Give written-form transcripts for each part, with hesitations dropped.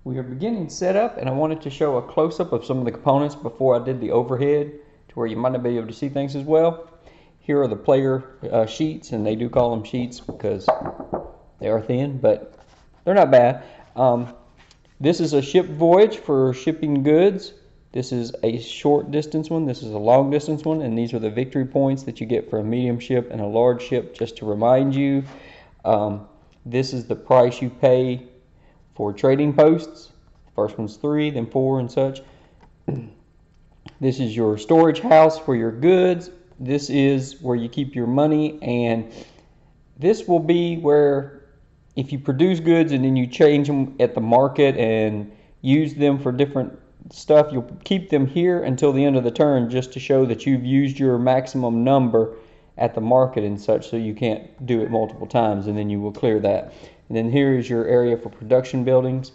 We are beginning setup, and I wanted to show a close-up of some of the components before I did the overhead to where you might not be able to see things as well. Here are the player sheets, and they do call them sheets because they are thin, but they're not bad. This is a ship voyage for shipping goods. This is a short distance one, this is a long distance one, and these are the victory points that you get for a medium ship and a large ship, just to remind you. This is the price you pay for trading posts. First one's 3, then 4 and such. This is your storage house for your goods. This is where you keep your money, and this will be where if you produce goods and then you change them at the market and use them for different stuff, you'll keep them here until the end of the turn, just to show that you've used your maximum number at the market and such, so you can't do it multiple times, and then you will clear that. And then here is your area for production buildings.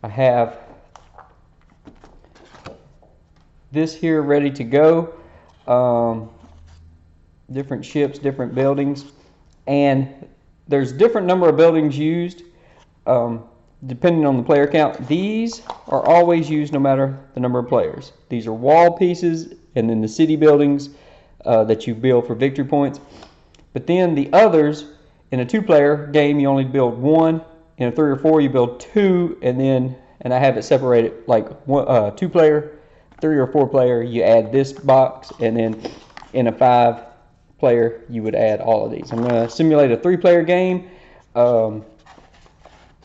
I have this here ready to go. Different ships, different buildings, and there's different number of buildings used depending on the player count. These are always used no matter the number of players. These are wall pieces, and then the city buildings that you build for victory points. But then the others, in a 2-player game, you only build 1. In a 3 or 4, you build 2, and I have it separated like 2-player, 3 or 4-player, you add this box, and then in a 5-player, you would add all of these. I'm going to simulate a 3-player game,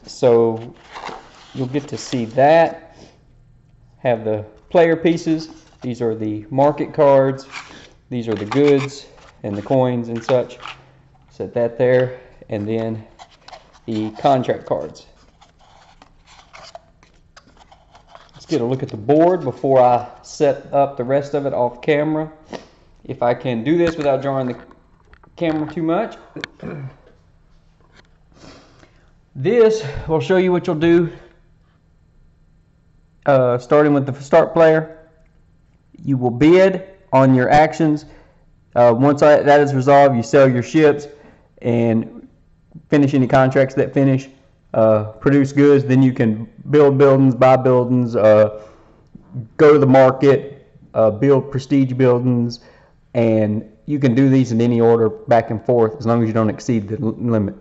so you'll get to see that. Have the player pieces. These are the market cards. These are the goods and the coins and such. Set that there, and then the contract cards. Let's get a look at the board before I set up the rest of it off camera. If I can do this without drawing the camera too much. This will show you what you'll do starting with the start player. You will bid on your actions. Once that is resolved, you sell your ships and finish any contracts that finish, produce goods. Then you can build buildings, buy buildings, go to the market, build prestige buildings, and you can do these in any order back and forth as long as you don't exceed the limit.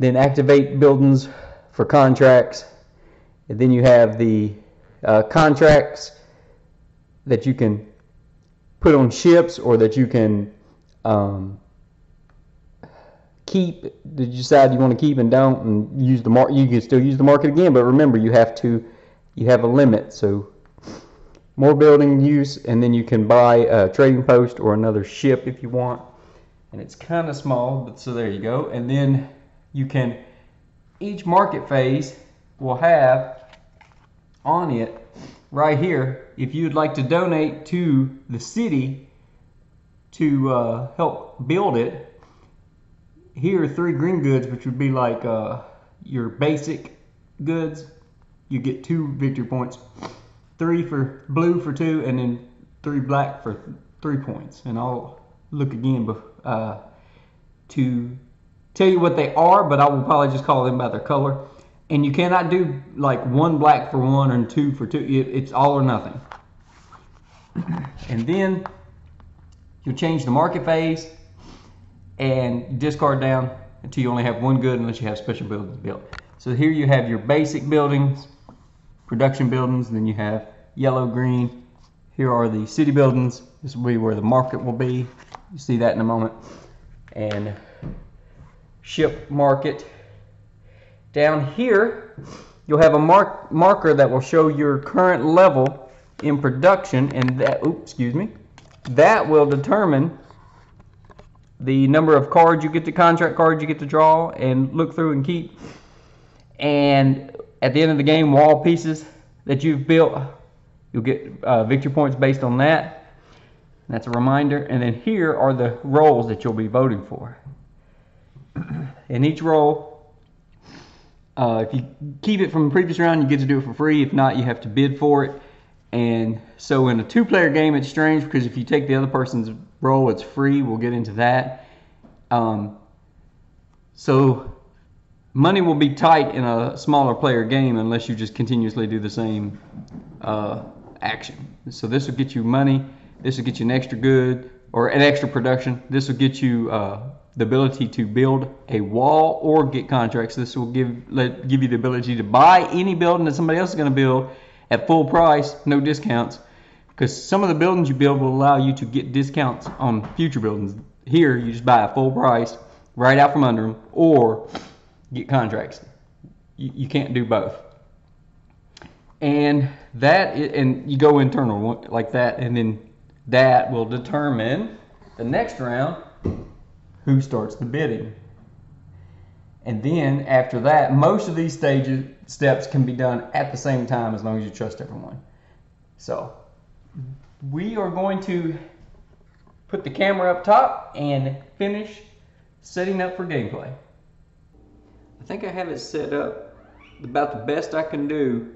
Then activate buildings for contracts, and then you have the contracts that you can put on ships, or that you can keep, that you decide you want to keep and don't, and use the market. You can still use the market again, but remember you have a limit. So more building use, and then you can buy a trading post or another ship if you want. And it's kind of small, but so there you go. And then you can, each market phase will have on it right here, if you'd like to donate to the city to help build it, here are 3 green goods, which would be like your basic goods. You get 2 victory points, 3 for blue for 2, and then 3 black for 3 points. And I'll look again to tell you what they are, but I will probably just call them by their color. And you cannot do like 1 black for 1 and 2 for 2. It's all or nothing. And then you'll change the market phase and discard down until you only have 1 good, unless you have special buildings built. So here you have your basic buildings, production buildings, and then you have yellow, green. Here are the city buildings. This will be where the market will be. You see that in a moment. And ship market. Down here, you'll have a marker that will show your current level in production, and that will determine the number of cards you get, the contract cards you get to draw and look through and keep. And at the end of the game, wall pieces that you've built, you'll get victory points based on that. That's a reminder. And then here are the roles that you'll be voting for. In each role, if you keep it from the previous round, you get to do it for free. If not, you have to bid for it. And so in a 2-player game, it's strange because if you take the other person's role, it's free. We'll get into that. So money will be tight in a smaller player game unless you just continuously do the same action. So this will get you money. This will get you an extra good or an extra production. This will get you the ability to build a wall or get contracts. This will give you the ability to buy any building that somebody else is going to build at full price, no discounts. Because some of the buildings you build will allow you to get discounts on future buildings. Here, you just buy a full price right out from under them, or get contracts. You can't do both. And and you go internal like that, and then that will determine the next round who starts the bidding. And then after that, most of these steps can be done at the same time as long as you trust everyone. So we are going to put the camera up top and finish setting up for gameplay. I think I have it set up about the best I can do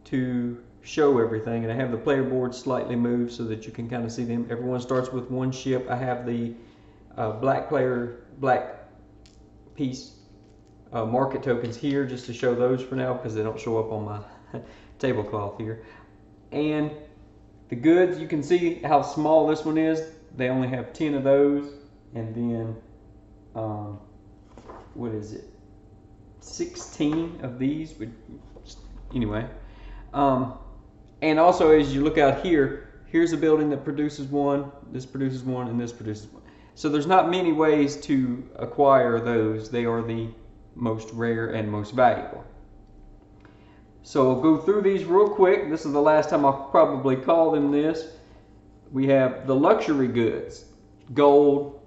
to show everything, and I have the player board slightly moved so that you can kind of see them. Everyone starts with one ship. I have the black piece market tokens here just to show those for now because they don't show up on my tablecloth here. And the goods, you can see how small this one is. They only have 10 of those, and then what is it, 16 of these. Anyway, and also as you look out here, here's a building that produces one, this produces one, and this produces one. So there's not many ways to acquire those. They are the most rare and most valuable. So I'll go through these real quick. This is the last time I'll probably call them this. We have the luxury goods, gold,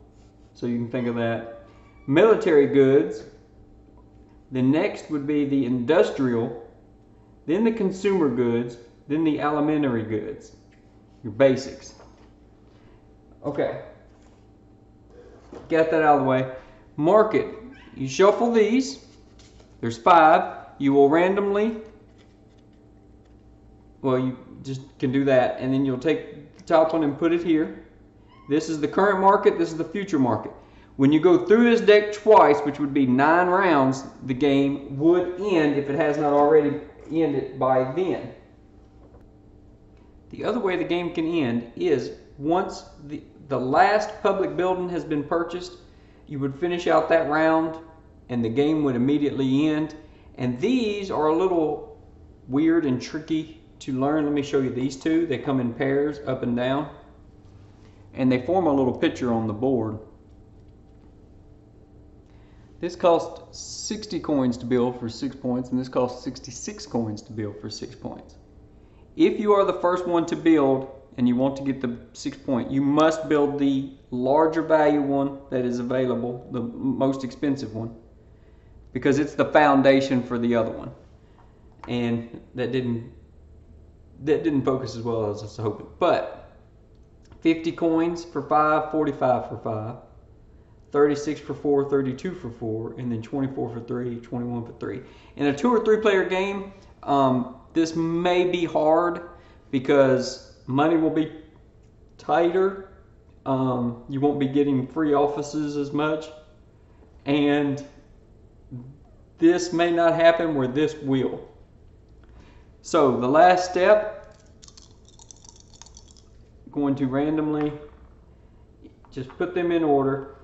so you can think of that. Military goods. The next would be the industrial, then the consumer goods, then the alimentary goods, your basics. Okay, got that out of the way. Market, you shuffle these, there's 5, you will randomly, well, you just can do that, and then you'll take the top one and put it here. This is the current market, this is the future market. When you go through this deck twice, which would be 9 rounds, the game would end if it has not already ended by then. The other way the game can end is once the last public building has been purchased, you would finish out that round and the game would immediately end. And these are a little weird and tricky to learn. Let me show you these two. They come in pairs up and down, and they form a little picture on the board. This cost 60 coins to build for 6 points, and this costs 66 coins to build for 6 points. If you are the first one to build and you want to get the 6 point, you must build the larger value one that is available, the most expensive one, because it's the foundation for the other one. And that didn't focus as well as I was hoping. But 50 coins for 5, 45 for 5. 36 for 4, 32 for 4, and then 24 for 3, 21 for 3. In a 2 or 3 player game, this may be hard because money will be tighter. You won't be getting free offices as much, and this may not happen where this will. So the last step, going to randomly just put them in order.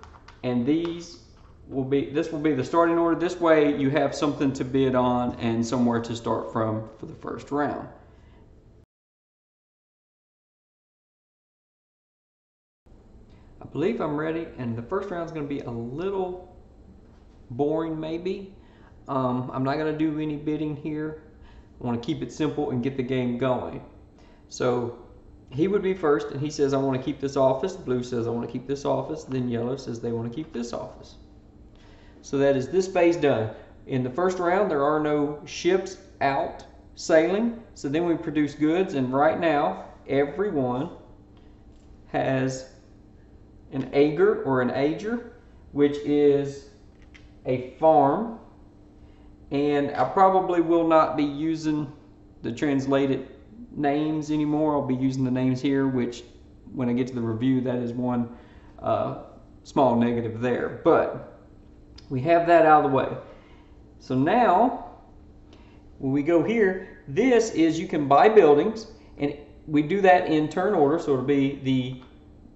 And this will be the starting order. This way you have something to bid on and somewhere to start from for the first round. I believe I'm ready, and the first round is going to be a little boring maybe. I'm not going to do any bidding here. I want to keep it simple and get the game going. So he would be first, and he says, I want to keep this office. Blue says, I want to keep this office. Then yellow says they want to keep this office. So that is this phase done. In the first round, there are no ships out sailing. So then we produce goods, and right now, everyone has an ager or an ager, which is a farm. And I probably will not be using the translated names anymore. I'll be using the names here, which when I get to the review, that is one small negative there. But we have that out of the way. So now, when we go here, this is you can buy buildings, and we do that in turn order, so it'll be the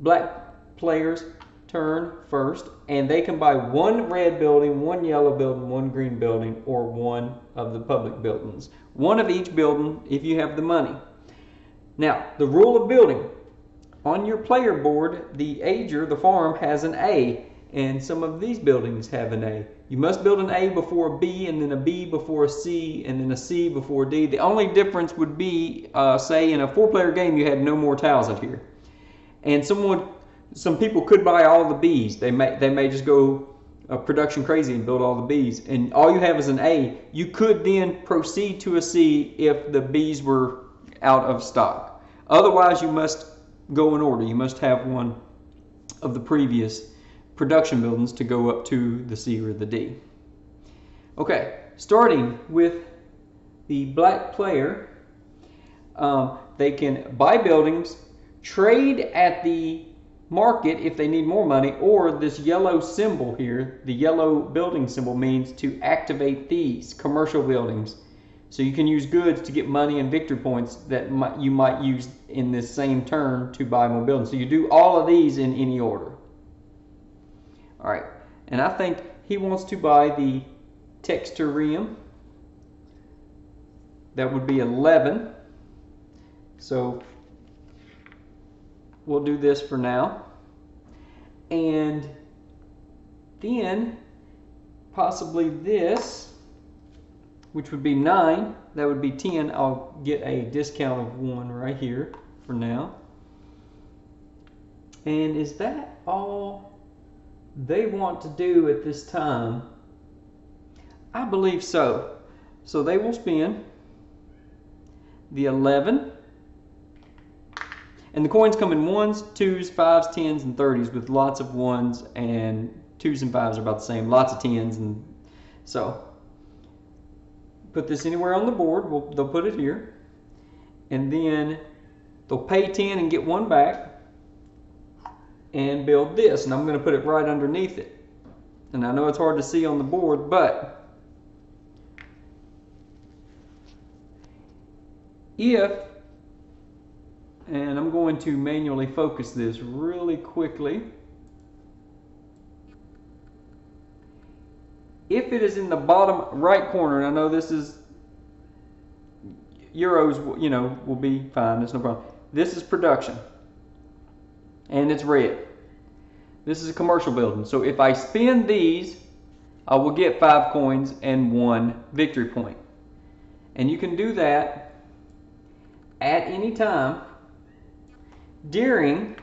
black player's turn first, and they can buy one red building, one yellow building, one green building, or one of the public buildings. One of each building if you have the money. Now, the rule of building. On your player board, the ager, the farm, has an A, and some of these buildings have an A. You must build an A before a B, and then a B before a C, and then a C before a D. The only difference would be, say, in a 4-player game, you had no more tiles up here. And some people could buy all the Bs. They may just go production crazy and build all the Bs. And all you have is an A. You could then proceed to a C if the Bs were out of stock. Otherwise, you must go in order. You must have one of the previous production buildings to go up to the C or the D. Okay, starting with the black player, they can buy buildings, trade at the market if they need more money, or this yellow symbol here, the yellow building symbol, means to activate these commercial buildings. So you can use goods to get money and victory points that you might use in this same turn to buy more buildings. So you do all of these in any order. All right, and I think he wants to buy the Texturium. That would be 11. So we'll do this for now. And then possibly this, which would be 9. That would be 10. I'll get a discount of 1 right here for now. And is that all they want to do at this time? I believe so. So they will spend the 11. And the coins come in 1s, 2s, 5s, 10s, and 30s, with lots of 1s, and 2s and 5s are about the same. Lots of 10s. And so put this anywhere on the board. They'll put it here. And then they'll pay 10 and get 1 back. And build this, and I'm going to put it right underneath it. And I know it's hard to see on the board, but if, and I'm going to manually focus this really quickly, if it is in the bottom right corner, and I know this is euros, you know, will be fine, there's no problem. This is production. And it's red. This is a commercial building. So if I spend these, I will get 5 coins and 1 victory point. And you can do that at any time during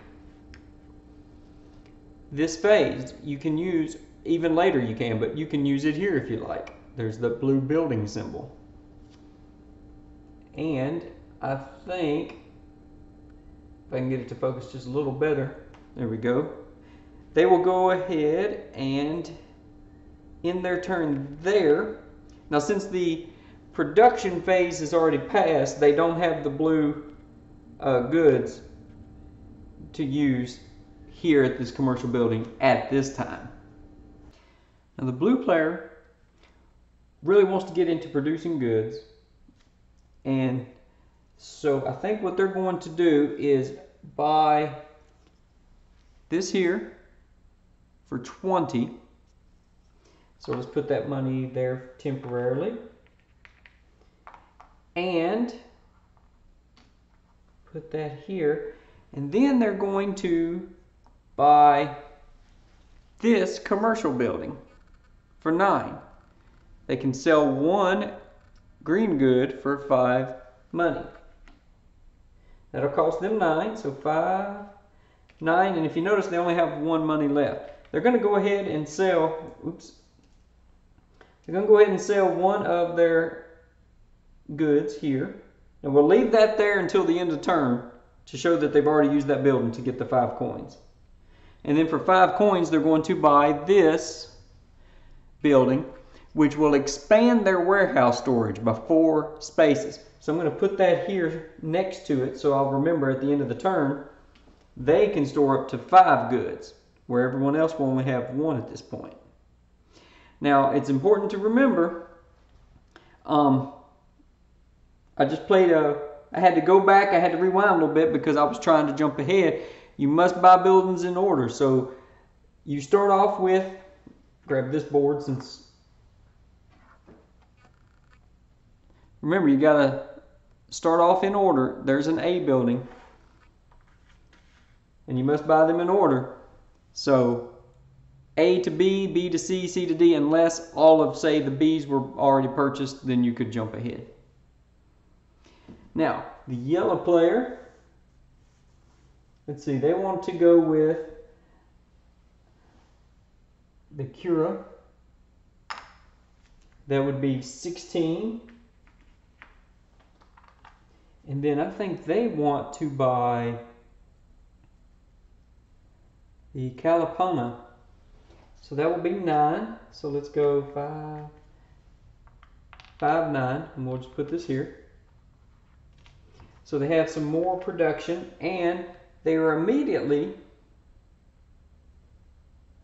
this phase. You can use, even later you can, but you can use it here if you like. There's the blue building symbol. And I think, if I can get it to focus just a little better, there we go. They will go ahead and in their turn there. Now since the production phase is already passed, they don't have the blue goods to use here at this commercial building at this time. Now the blue player really wants to get into producing goods, and so I think what they're going to do is buy this here for 20. So let's put that money there temporarily. And put that here. And then they're going to buy this commercial building for 9. They can sell 1 green good for 5 money. That'll cost them 9, so 5, 9, and if you notice, they only have 1 money left. They're going to go ahead and sell, they're going to go ahead and sell 1 of their goods here. And we'll leave that there until the end of the turn to show that they've already used that building to get the 5 coins. And then for 5 coins, they're going to buy this building, which will expand their warehouse storage by 4 spaces. So I'm going to put that here next to it so I'll remember at the end of the turn they can store up to 5 goods, where everyone else will only have 1 at this point. Now it's important to remember I just played I had to go back, I had to rewind a little bit because I was trying to jump ahead. You must buy buildings in order. So you start off with, grab this board since, remember you gotta start off in order. There's an A building and you must buy them in order. So A to B, B to C, C to D, unless all of, say, the B's were already purchased, then you could jump ahead. Now, the yellow player, let's see, they want to go with the Cura. That would be 16. And then I think they want to buy the Calipona. So that will be 9. So let's go 5, 5, 9, and we'll just put this here. So they have some more production, and they are immediately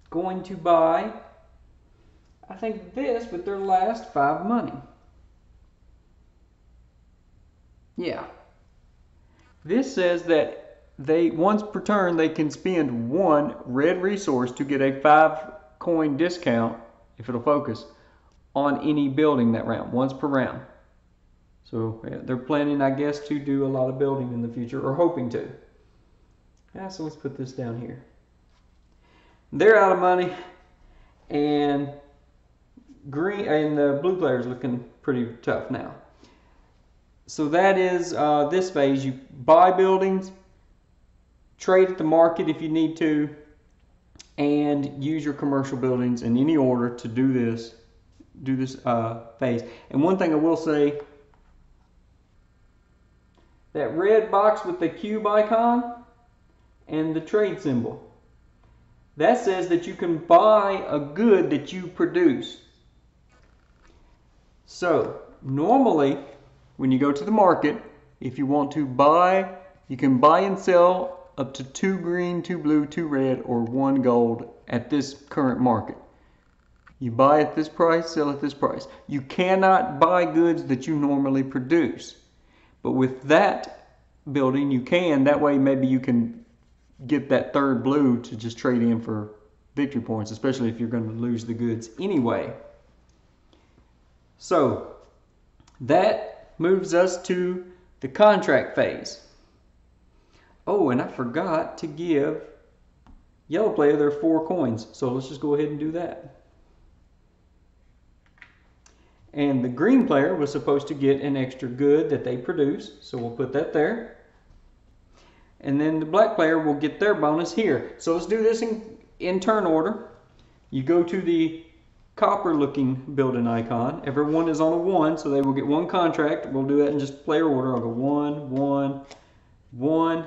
going to buy, I think, this with their last 5 money. Yeah. This says that they, once per turn, they can spend 1 red resource to get a 5 coin discount, if it'll focus, on any building that round, once per round. So yeah, they're planning, I guess, to do a lot of building in the future, or hoping to. Yeah, so let's put this down here. They're out of money, and green and the blue player is looking pretty tough now. So that is this phase. You buy buildings, trade at the market if you need to, and use your commercial buildings in any order to do this phase. And one thing I will say, that red box with the cube icon and the trade symbol, that says that you can buy a good that you produce. So normally when you go to the market, if you want to buy, you can buy and sell up to 2 green, 2 blue, 2 red, or 1 gold at this current market. You buy at this price, sell at this price. You cannot buy goods that you normally produce. But with that building, you can. That way maybe you can get that 3rd blue to just trade in for victory points, especially if you're going to lose the goods anyway. So that moves us to the contract phase. Oh, and I forgot to give yellow player their 4 coins. So let's just go ahead and do that. And the green player was supposed to get an extra good that they produce, so we'll put that there. And then the black player will get their bonus here. So let's do this in turn order. You go to the copper looking building icon. Everyone is on a 1, so they will get 1 contract. We'll do that in just player order. I'll go 1, 1, 1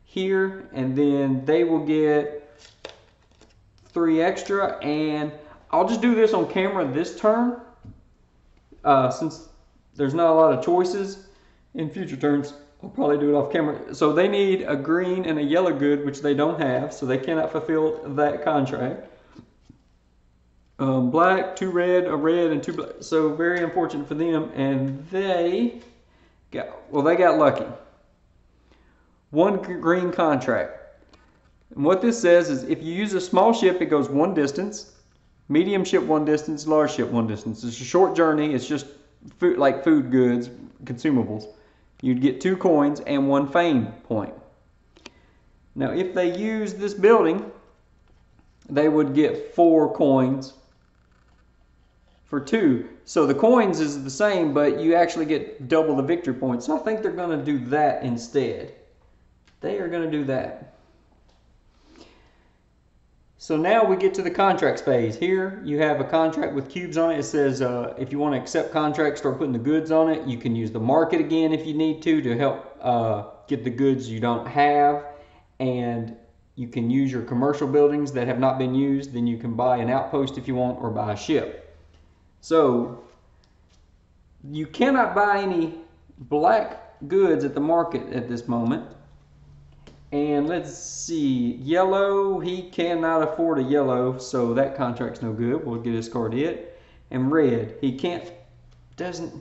here, and then they will get 3 extra. And I'll just do this on camera this turn. Since there's not a lot of choices in future turns, I'll probably do it off camera. So they need a green and a yellow good, which they don't have, so they cannot fulfill that contract. Black, 2 red, a red, and 2 black. So very unfortunate for them, and they got lucky. 1 green contract. And what this says is if you use a small ship, it goes 1 distance. Medium ship 1 distance, large ship 1 distance. It's a short journey. It's just food, like food goods, consumables. You'd get 2 coins and 1 fame point. Now, if they use this building, they would get 4 coins for 2. So the coins is the same, but you actually get double the victory points. So I think they're going to do that instead. They are going to do that. So now we get to the contracts phase. Here you have a contract with cubes on it. It says if you want to accept contracts, start putting the goods on it. You can use the market again if you need to help get the goods you don't have. And you can use your commercial buildings that have not been used. Then you can buy an outpost if you want, or buy a ship. So you cannot buy any black goods at the market at this moment. And let's see, yellow, he cannot afford a yellow, so that contract's no good. We'll discard it. And red, he can't doesn't.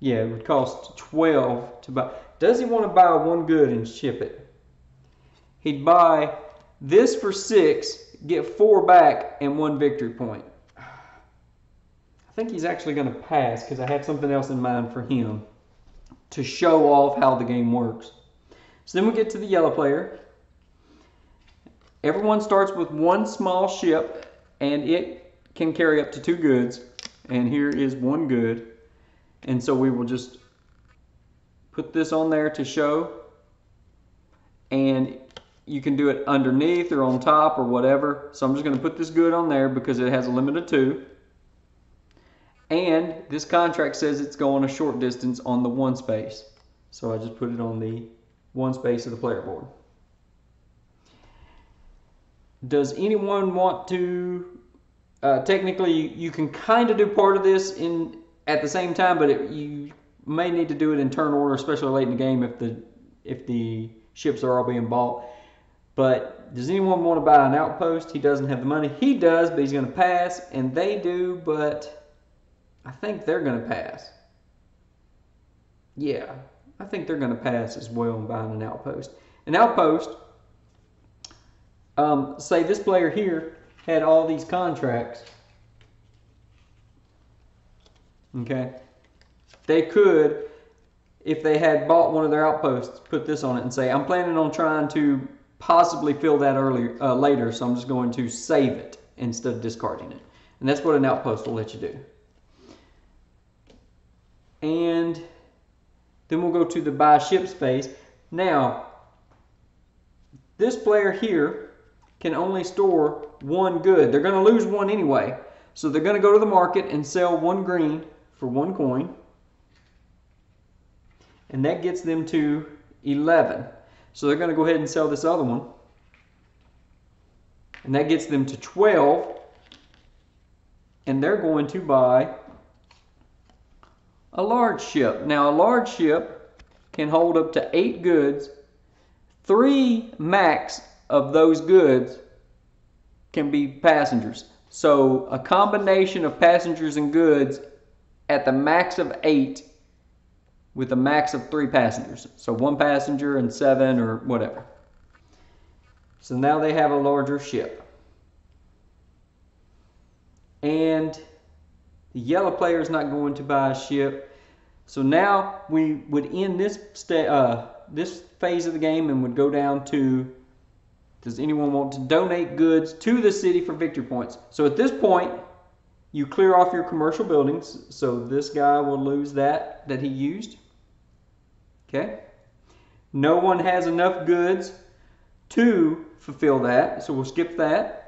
Yeah, it would cost 12 to buy. Does he want to buy one good and ship it? He'd buy this for 6, get 4 back, and 1 victory point. I think he's actually going to pass because I had something else in mind for him to show off how the game works. So then we get to the yellow player. Everyone starts with 1 small ship, and it can carry up to 2 goods. And here is 1 good. And so we will just put this on there to show. And you can do it underneath or on top or whatever. So I'm just going to put this good on there because it has a limit of 2. And this contract says it's going a short distance on the 1 space. So I just put it on the 1 space of the player board. Does anyone want to, technically you can kind of do part of this at the same time, but you may need to do it in turn order, especially late in the game if the ships are all being bought. But does anyone want to buy an outpost? He doesn't have the money. He does, but he's going to pass, and they do, but I think they're going to pass. Yeah, I think they're going to pass as well in buying an outpost. An outpost, say this player here had all these contracts. Okay. They could, if they had bought one of their outposts, put this on it and say, I'm planning on trying to possibly fill that later, so I'm just going to save it instead of discarding it. And that's what an outpost will let you do. And then we'll go to the buy ships phase. Now, this player here can only store 1 good. They're going to lose 1 anyway. So they're going to go to the market and sell 1 green for 1 coin. And that gets them to 11. So they're going to go ahead and sell this other one. And that gets them to 12. And they're going to buy a large ship. Now a large ship can hold up to 8 goods. 3 max of those goods can be passengers. So a combination of passengers and goods at the max of 8 with a max of 3 passengers. So 1 passenger and 7 or whatever. So now they have a larger ship. And the yellow player is not going to buy a ship. So now we would end this phase of the game and would go down to, does anyone want to donate goods to the city for victory points? So at this point, you clear off your commercial buildings. So this guy will lose that he used. Okay. No one has enough goods to fulfill that. So we'll skip that.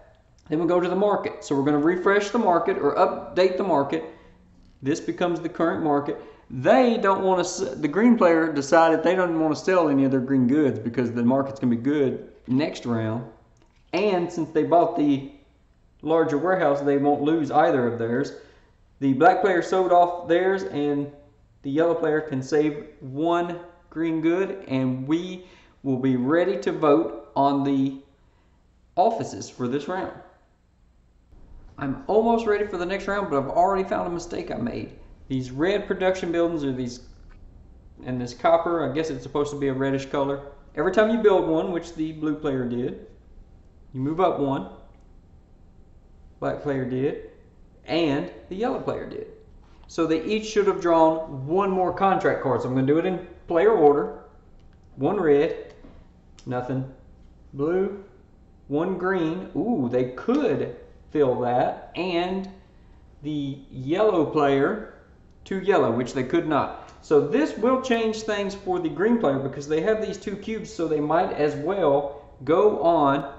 Then we'll go to the market. So we're going to refresh the market or update the market. This becomes the current market. They don't want to, the green player decided they don't want to sell any of their green goods because the market's going to be good next round. And since they bought the larger warehouse, they won't lose either of theirs. The black player sold off theirs, and the yellow player can save 1 green good, and we will be ready to vote on the offices for this round. I'm almost ready for the next round, but I've already found a mistake I made. These red production buildings are these, and this copper, I guess it's supposed to be a reddish color. Every time you build one, which the blue player did, you move up 1. Black player did, and the yellow player did. So they each should have drawn 1 more contract card. So I'm going to do it in player order. 1 red, nothing. Blue, 1 green. Ooh, they could fill that. And the yellow player, 2 yellow, which they could not. So this will change things for the green player because they have these 2 cubes, so they might as well go on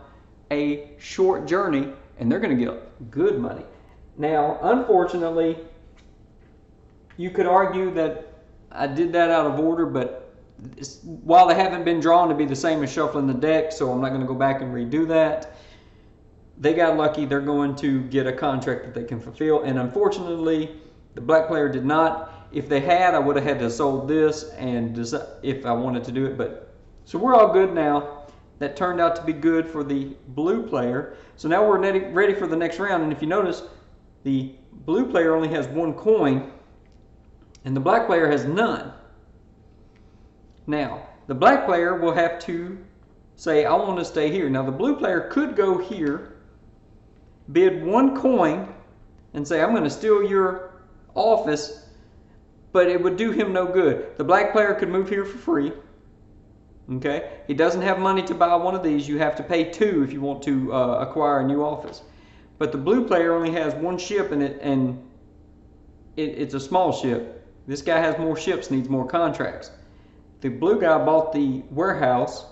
a short journey, and they're going to get good money. Now, unfortunately, you could argue that I did that out of order, but while they haven't been drawn to be the same as shuffling the deck, so I'm not going to go back and redo that, they got lucky. They're going to get a contract that they can fulfill, and unfortunately, the black player did not. If they had, I would have had to have sold this and if I wanted to do it, but so we're all good now. That turned out to be good for the blue player. So now we're ready for the next round, and if you notice, the blue player only has 1 coin and the black player has none. Now, the black player will have to say, I want to stay here. Now, the blue player could go here, bid 1 coin, and say, I'm going to steal your office, but it would do him no good. The black player could move here for free. Okay? He doesn't have money to buy one of these. You have to pay 2 if you want to acquire a new office. But the blue player only has 1 ship in it, and it's a small ship. This guy has more ships, needs more contracts. The blue guy bought the warehouse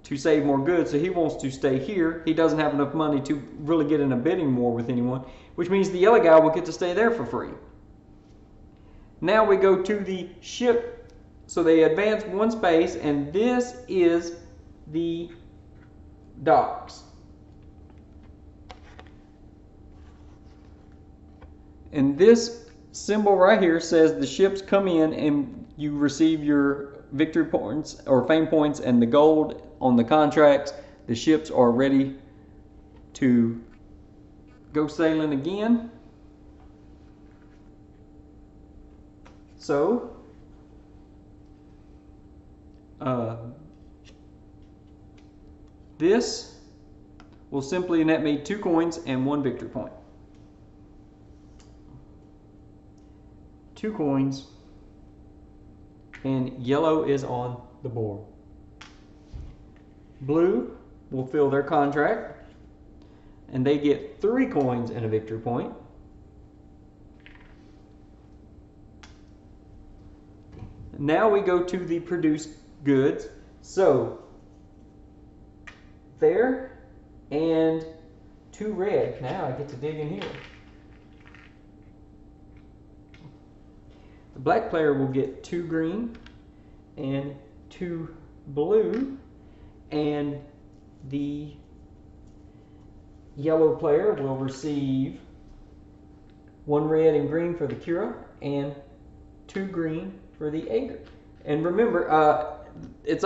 to save more goods, so he wants to stay here. He doesn't have enough money to really get in a bidding war with anyone, which means the yellow guy will get to stay there for free. Now we go to the ship. So they advance 1 space, and this is the docks. And this symbol right here says the ships come in and you receive your victory points or fame points and the gold on the contracts. The ships are ready to go sailing again. So this will simply net me 2 coins and 1 victory point. 2 coins, and yellow is on the board. Blue will fill their contract, and they get 3 coins and a victory point. Now we go to the produced goods. So there and 2 red. Now I get to dig in here. The black player will get 2 green and 2 blue, and the yellow player will receive 1 red and green for the Cura and 2 green for the Ager. And remember, it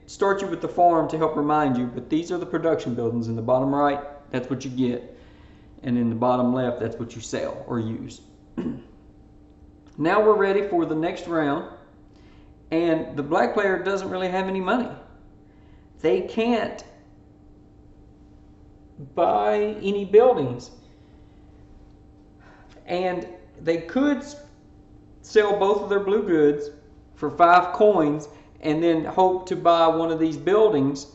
starts you with the farm to help remind you, but these are the production buildings. In the bottom right, that's what you get, and in the bottom left, that's what you sell or use. Now we're ready for the next round, and the black player doesn't really have any money. They can't buy any buildings, and they could sell both of their blue goods for 5 coins and then hope to buy one of these buildings,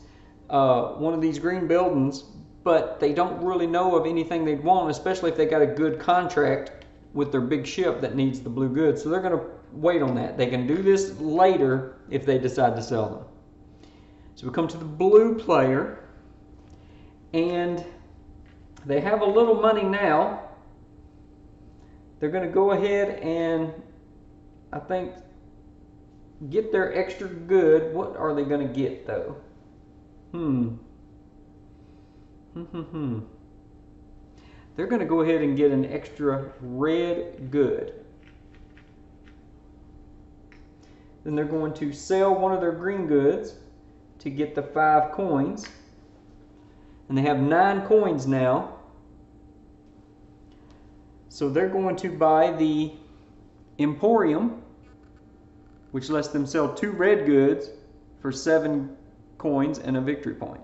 one of these green buildings, but they don't really know of anything they'd want, especially if they got a good contract with their big ship that needs the blue goods. So they're going to wait on that. They can do this later if they decide to sell them. So we come to the blue player, and they have a little money now. They're going to go ahead and, I think, get their extra good. What are they going to get, though? They're going to go ahead and get an extra red good. Then they're going to sell one of their green goods to get the 5 coins. And they have 9 coins now. So they're going to buy the Emporium, which lets them sell 2 red goods for 7 coins and a victory point.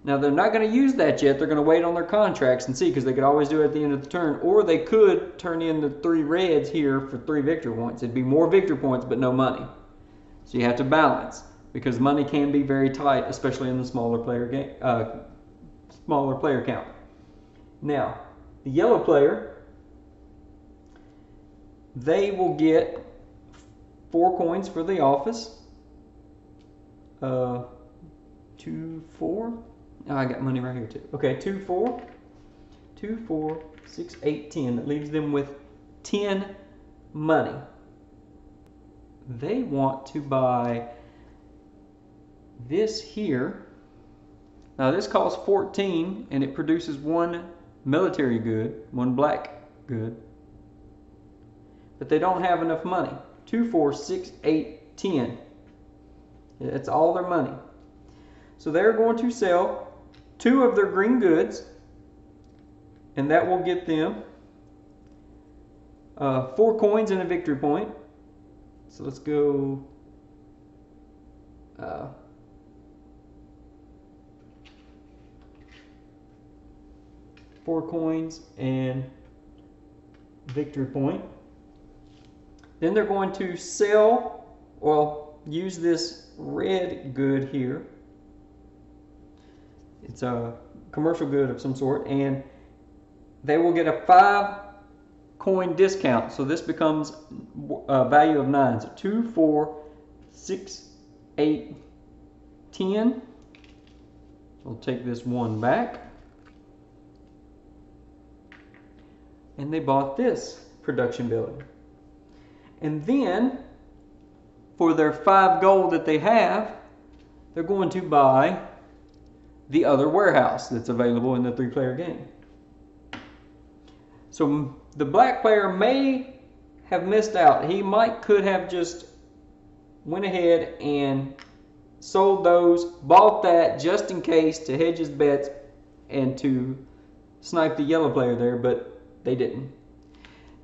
Now they're not going to use that yet. They're going to wait on their contracts and see, because they could always do it at the end of the turn. Or they could turn in the 3 reds here for 3 victory points. It'd be more victory points but no money. So you have to balance, because money can be very tight, especially in the smaller player count. Now the yellow player, they will get 4 coins for the office. 2, 4. Oh, I got money right here too. Okay, 2, 4. 2, 4, 6, 8, 10. That leaves them with 10 money. They want to buy this here. Now this costs 14, and it produces 1 military good, 1 black good. But they don't have enough money. 2, 4, 6, 8, 10. That's all their money. So they're going to sell 2 of their green goods, and that will get them 4 coins and a victory point. So let's go 4 coins and victory point. Then they're going to sell, well, use this red good here. It's a commercial good of some sort, and they will get a 5 coin discount. So this becomes a value of 9. So 2, 4, 6, 8, 10. We'll take this 1 back. And they bought this production building. And then, for their 5 gold that they have, they're going to buy the other warehouse that's available in the 3-player game. So the black player may have missed out. He could have just went ahead and sold those, bought that just in case to hedge his bets and to snipe the yellow player there, but they didn't.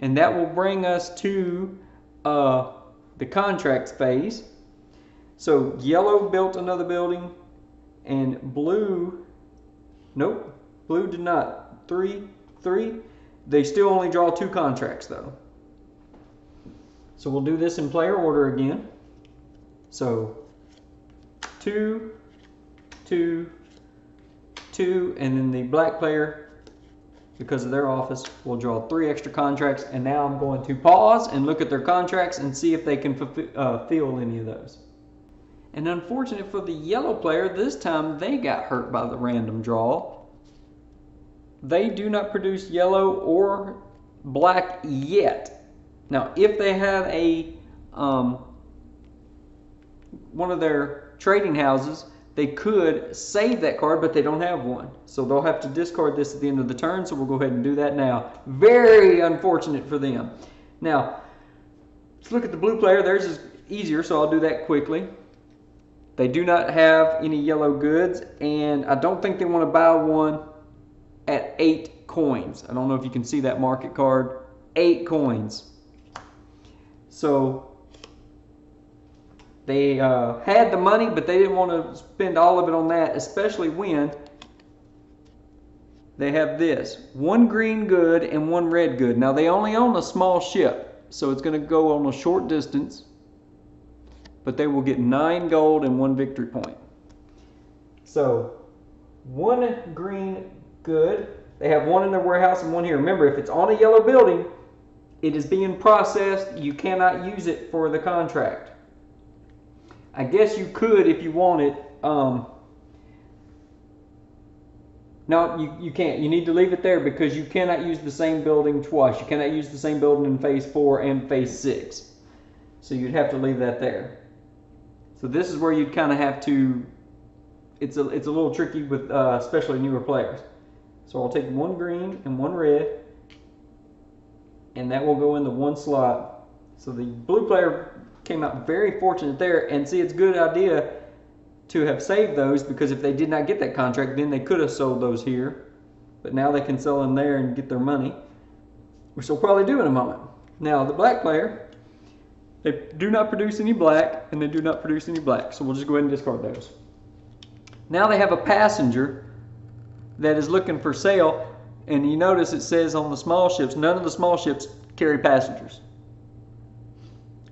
And that will bring us to the contracts phase. So yellow built another building, and blue, nope, blue did not. 3. They still only draw 2 contracts though. So we'll do this in player order again. So 2, 2, 2, and then the black player, because of their office, will draw 3 extra contracts. And now I'm going to pause and look at their contracts and see if they can fulfill any of those. And unfortunate for the yellow player, this time they got hurt by the random draw. They do not produce yellow or black yet. Now, if they have a one of their trading houses, they could save that card, but they don't have one. So they'll have to discard this at the end of the turn, so we'll go ahead and do that now. Very unfortunate for them. Now, let's look at the blue player. Theirs is easier, so I'll do that quickly. They do not have any yellow goods, and I don't think they want to buy one at 8 coins. I don't know if you can see that market card. 8 coins. So they had the money, but they didn't want to spend all of it on that, especially when they have this. 1 green good and 1 red good. Now they only own a small ship, so it's going to go on a short distance, but they will get 9 gold and 1 victory point. So 1 green good. They have 1 in their warehouse and 1 here. Remember, if it's on a yellow building, it is being processed. You cannot use it for the contract. I guess you could if you wanted. No, you can't. You need to leave it there because you cannot use the same building twice. You cannot use the same building in phase 4 and phase 6. So you'd have to leave that there. So this is where you'd kind of have to, it's a little tricky with especially newer players. So I'll take 1 green and 1 red, and that will go in the 1 slot. So the blue player came out very fortunate there, and see, it's a good idea to have saved those, because if they did not get that contract, then they could have sold those here, but now they can sell them there and get their money, which they'll probably do in a moment. Now the black player, they do not produce any black, and they do not produce any black, so we'll just go ahead and discard those. Now they have a passenger that is looking for sale, and you notice it says on the small ships, none of the small ships carry passengers.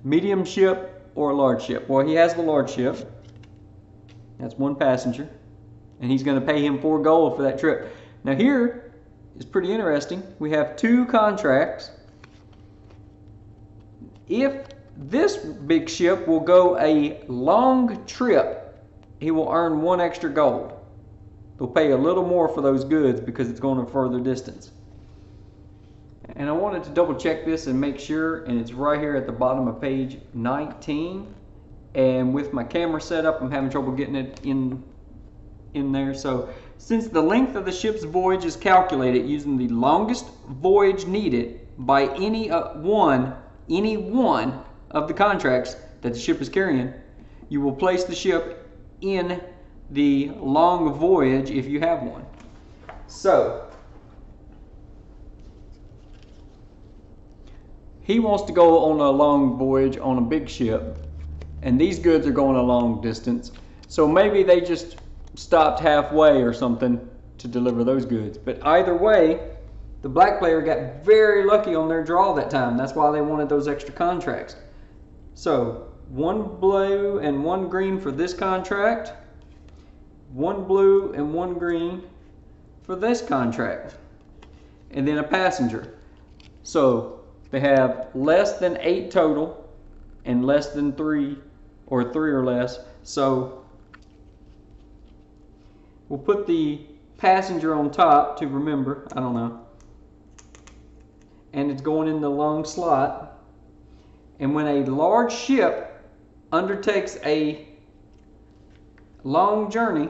Medium ship or a large ship. Well, he has the large ship. That's 1 passenger, and he's going to pay him 4 gold for that trip. Now here is pretty interesting. We have 2 contracts. If this big ship will go a long trip, he will earn 1 extra gold. They'll pay a little more for those goods because it's going a further distance. And I wanted to double check this and make sure, and it's right here at the bottom of page 19. And with my camera set up, I'm having trouble getting it in there. So since the length of the ship's voyage is calculated using the longest voyage needed by any one of the contracts that the ship is carrying, you will place the ship in the long voyage if you have one. So he wants to go on a long voyage on a big ship, and these goods are going a long distance. So maybe they just stopped halfway or something to deliver those goods. But either way, the black player got very lucky on their draw that time. That's why they wanted those extra contracts. So 1 blue and 1 green for this contract, 1 blue and 1 green for this contract, and then a passenger. So they have less than 8 total and less than 3, or 3 or less. So we'll put the passenger on top to remember, I don't know. And it's going in the long slot. And when a large ship undertakes a long journey,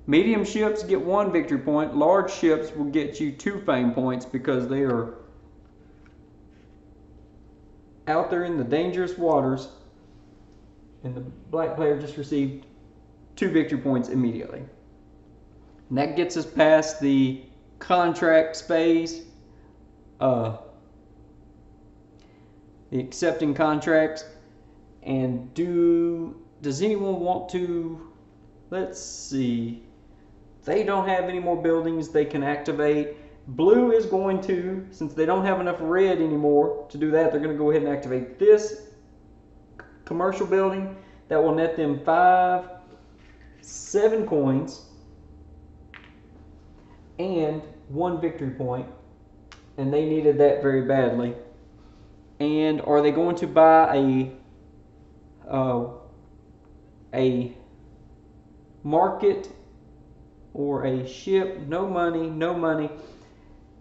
medium ships get 1 victory point. Large ships will get you 2 fame points because they are out there in the dangerous waters, and the black player just received 2 victory points immediately. And that gets us past the contracts phase, the accepting contracts. And does anyone want to, let's see, they don't have any more buildings they can activate. Blue is going to, since they don't have enough red anymore to do that, they're going to go ahead and activate this commercial building. That will net them 7 coins and 1 victory point, and they needed that very badly. And are they going to buy a market or a ship? No money, no money.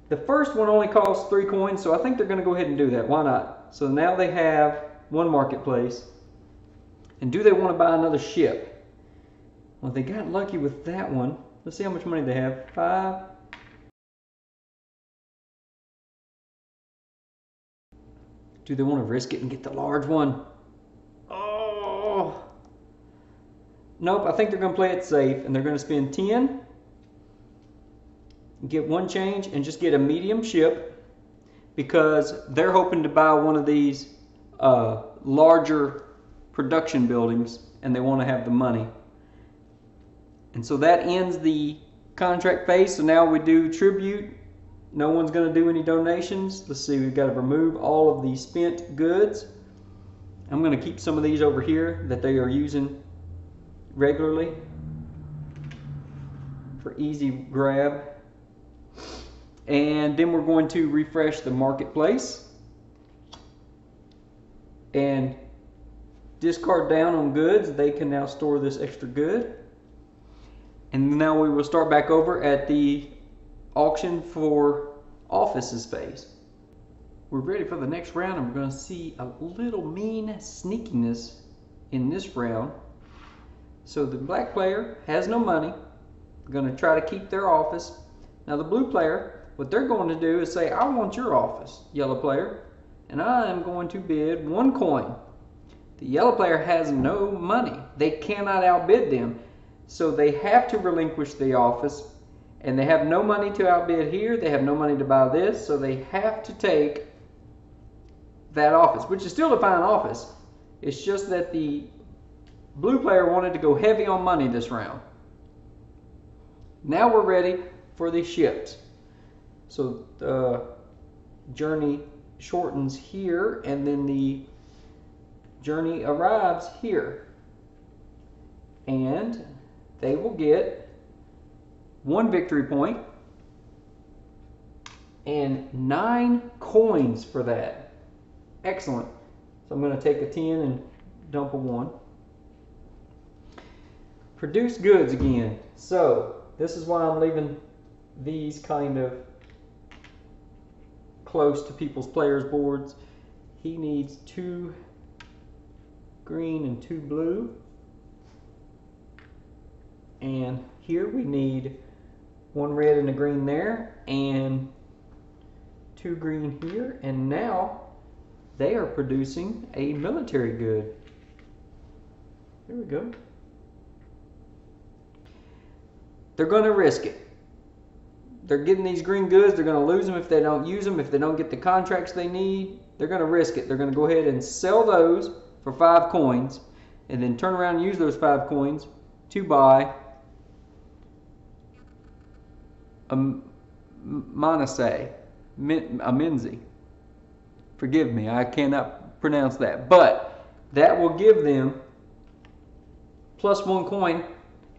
The first one only costs 3 coins, so I think they're going to go ahead and do that. Why not? So now they have 1 marketplace. And do they want to buy another ship? Well, they got lucky with that one. Let's see how much money they have. 5. Do they want to risk it and get the large one? Oh! Nope, I think they're going to play it safe, and they're going to spend 10. Get 1 change and just get a medium ship, because they're hoping to buy one of these larger production buildings, and they want to have the money. And so that ends the contract phase. So now we do tribute. No one's going to do any donations. Let's see, we've got to remove all of the spent goods. I'm going to keep some of these over here that they are using regularly for easy grab. And then we're going to refresh the marketplace and discard down on goods. They can now store this extra good. And now we will start back over at the auction for offices phase. We're ready for the next round, and we're going to see a little mean sneakiness in this round. So the black player has no money. They're going to try to keep their office. Now the blue player, what they're going to do is say, I want your office, yellow player, and I am going to bid 1 coin. The yellow player has no money. They cannot outbid them. So they have to relinquish the office, and they have no money to outbid here. They have no money to buy this, so they have to take that office, which is still a fine office. It's just that the blue player wanted to go heavy on money this round. Now we're ready for the ships. So the journey shortens here, and then the journey arrives here. And they will get 1 victory point and 9 coins for that. Excellent. So I'm going to take a 10 and dump a 1. Produce goods again. So this is why I'm leaving these kind of close to people's players' boards. He needs 2 green and 2 blue. And here we need 1 red and a green there, and 2 green here. And now they are producing a military good. There we go. they're going to risk it. They're getting these green goods. They're going to lose them if they don't use them. If they don't get the contracts they need, they're going to risk it. They're going to go ahead and sell those for 5 coins and then turn around and use those 5 coins to buy a Menzi. Forgive me, I cannot pronounce that. But that will give them plus 1 coin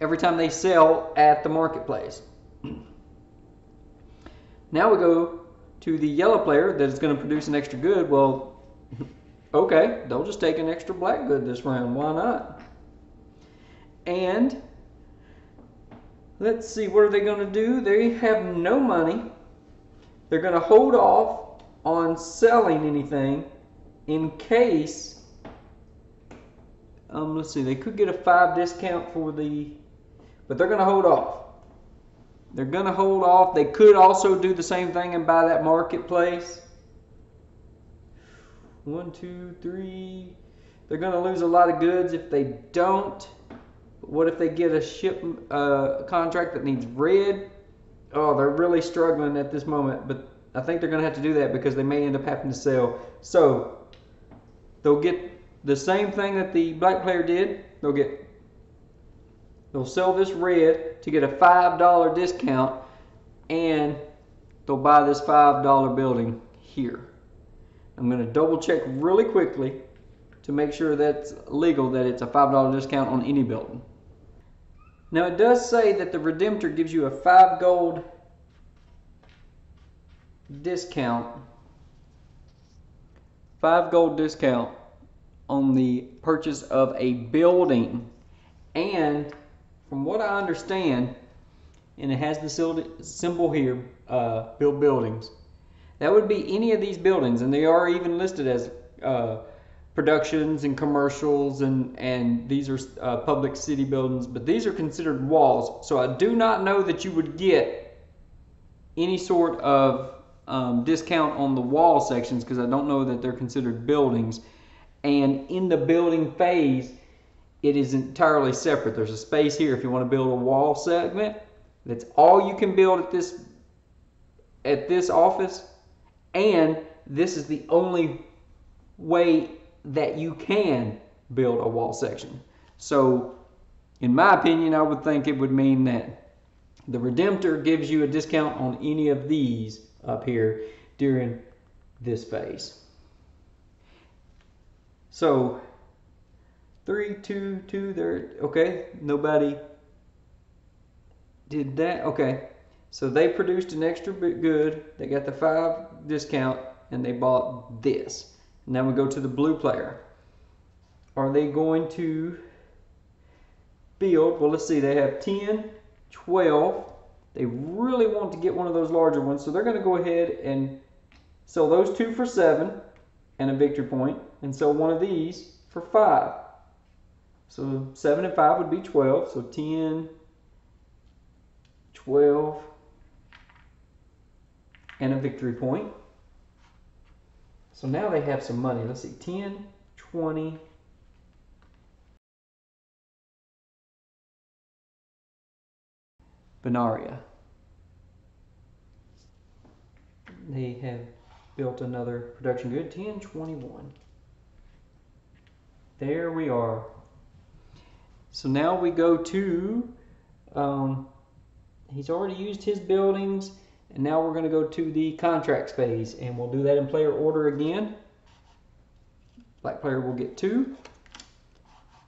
every time they sell at the marketplace. Now we go to the yellow player that is going to produce an extra good. Well, okay, they'll just take an extra black good this round. Why not? And let's see, what are they going to do? They have no money. They're going to hold off on selling anything in case, let's see, they could get a 5 discount for the, but they're going to hold off. They're going to hold off. They could also do the same thing and buy that marketplace. 1, 2, 3. They're going to lose a lot of goods if they don't. But what if they get a contract that needs red? Oh, they're really struggling at this moment. But I think they're going to have to do that because they may end up having to sell. So they'll get the same thing that the black player did. They'll sell this red to get a $5 discount, and they'll buy this $5 building here. I'm going to double check really quickly to make sure that's legal, that it's a $5 discount on any building. Now it does say that the Redemptor gives you a 5 gold discount. 5 gold discount on the purchase of a building. And from what I understand, and it has the symbol here, build buildings, that would be any of these buildings, and they are even listed as productions and commercials, and these are public city buildings, but these are considered walls. So I do not know that you would get any sort of discount on the wall sections, because I don't know that they're considered buildings. And in the building phase, it is entirely separate. There's a space here if you want to build a wall segment. That's all you can build at this office, and this is the only way that you can build a wall section. So in my opinion, I would think it would mean that the Redemptor gives you a discount on any of these up here during this phase. So 3, 2, 2 there. Okay, nobody did that. Okay, so they produced an extra bit good. They got the 5 discount and they bought this. Now we go to the blue player. Are they going to build? Well, let's see. They have 10, 12. They really want to get one of those larger ones, so they're going to go ahead and sell those 2 for 7 and a victory point, and sell one of these for 5. So 7 and 5 would be 12. So 10, 12, and a victory point. So now they have some money. Let's see, 10, 20, Benaria. They have built another production good, 10, 21. There we are. So now we go to, he's already used his buildings, and now we're going to go to the contracts phase, and we'll do that in player order again. Black player will get 2.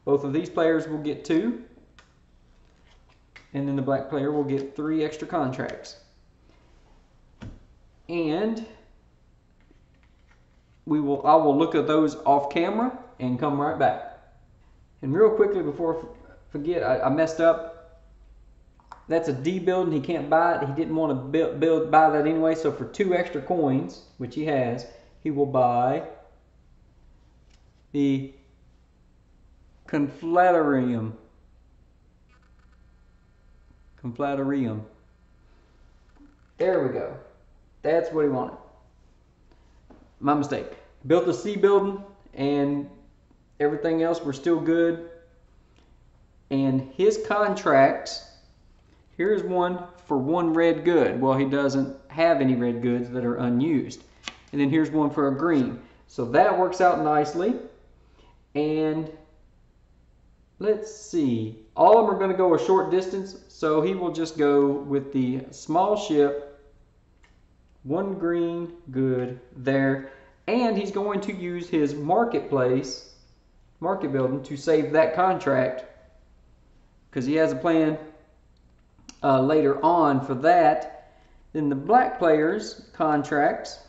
Both of these players will get 2. And then the black player will get 3 extra contracts. And I will look at those off camera and come right back. And real quickly before I forget, I messed up. That's a D building. He can't buy it. He didn't want to buy that anyway. So for 2 extra coins, which he has, he will buy the Conflatorium. There we go. That's what he wanted. My mistake. Built the C building and everything else were still good. And his contracts Here's one for one red good. Well, he doesn't have any red goods that are unused. And then here's one for a green. So that works out nicely. And let's see. All of them are going to go a short distance. So he will just go with the small ship. One green good there. And he's going to use his market building to save that contract. Because he has a plan later on for that. Then the black players' contracts.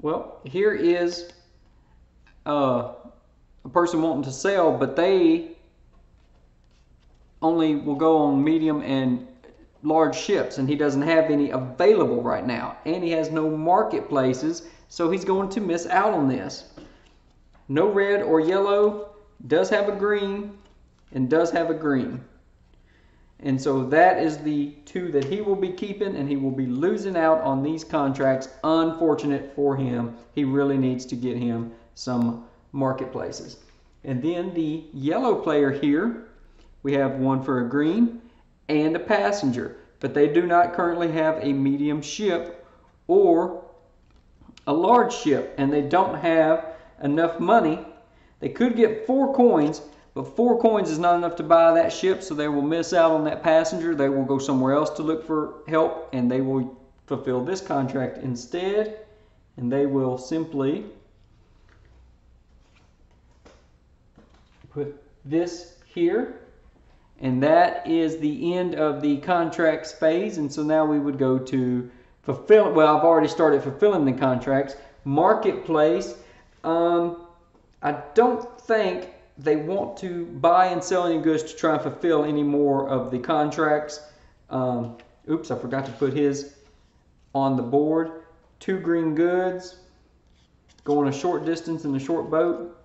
Well, here is a person wanting to sell, but they only will go on medium and large ships, and he doesn't have any available right now, and he has no marketplaces, so he's going to miss out on this. No red or yellow, does have a green, and does have a green. And so that is the two that he will be keeping, and he will be losing out on these contracts. Unfortunate for him. He really needs to get him some marketplaces. And then the yellow player here, we have one for a green and a passenger, but they do not currently have a medium ship or a large ship, and they don't have enough money. They could get 4 coins, but 4 coins is not enough to buy that ship, so they will miss out on that passenger. They will go somewhere else to look for help, and they will fulfill this contract instead, and they will simply put this here, and that is the end of the contracts phase. And so now we would go to fulfill. Well, I've already started fulfilling the contracts. Marketplace. I don't think they want to buy and sell any goods to try and fulfill any more of the contracts. Oops, I forgot to put his on the board. 2 green goods. Going a short distance in a short boat.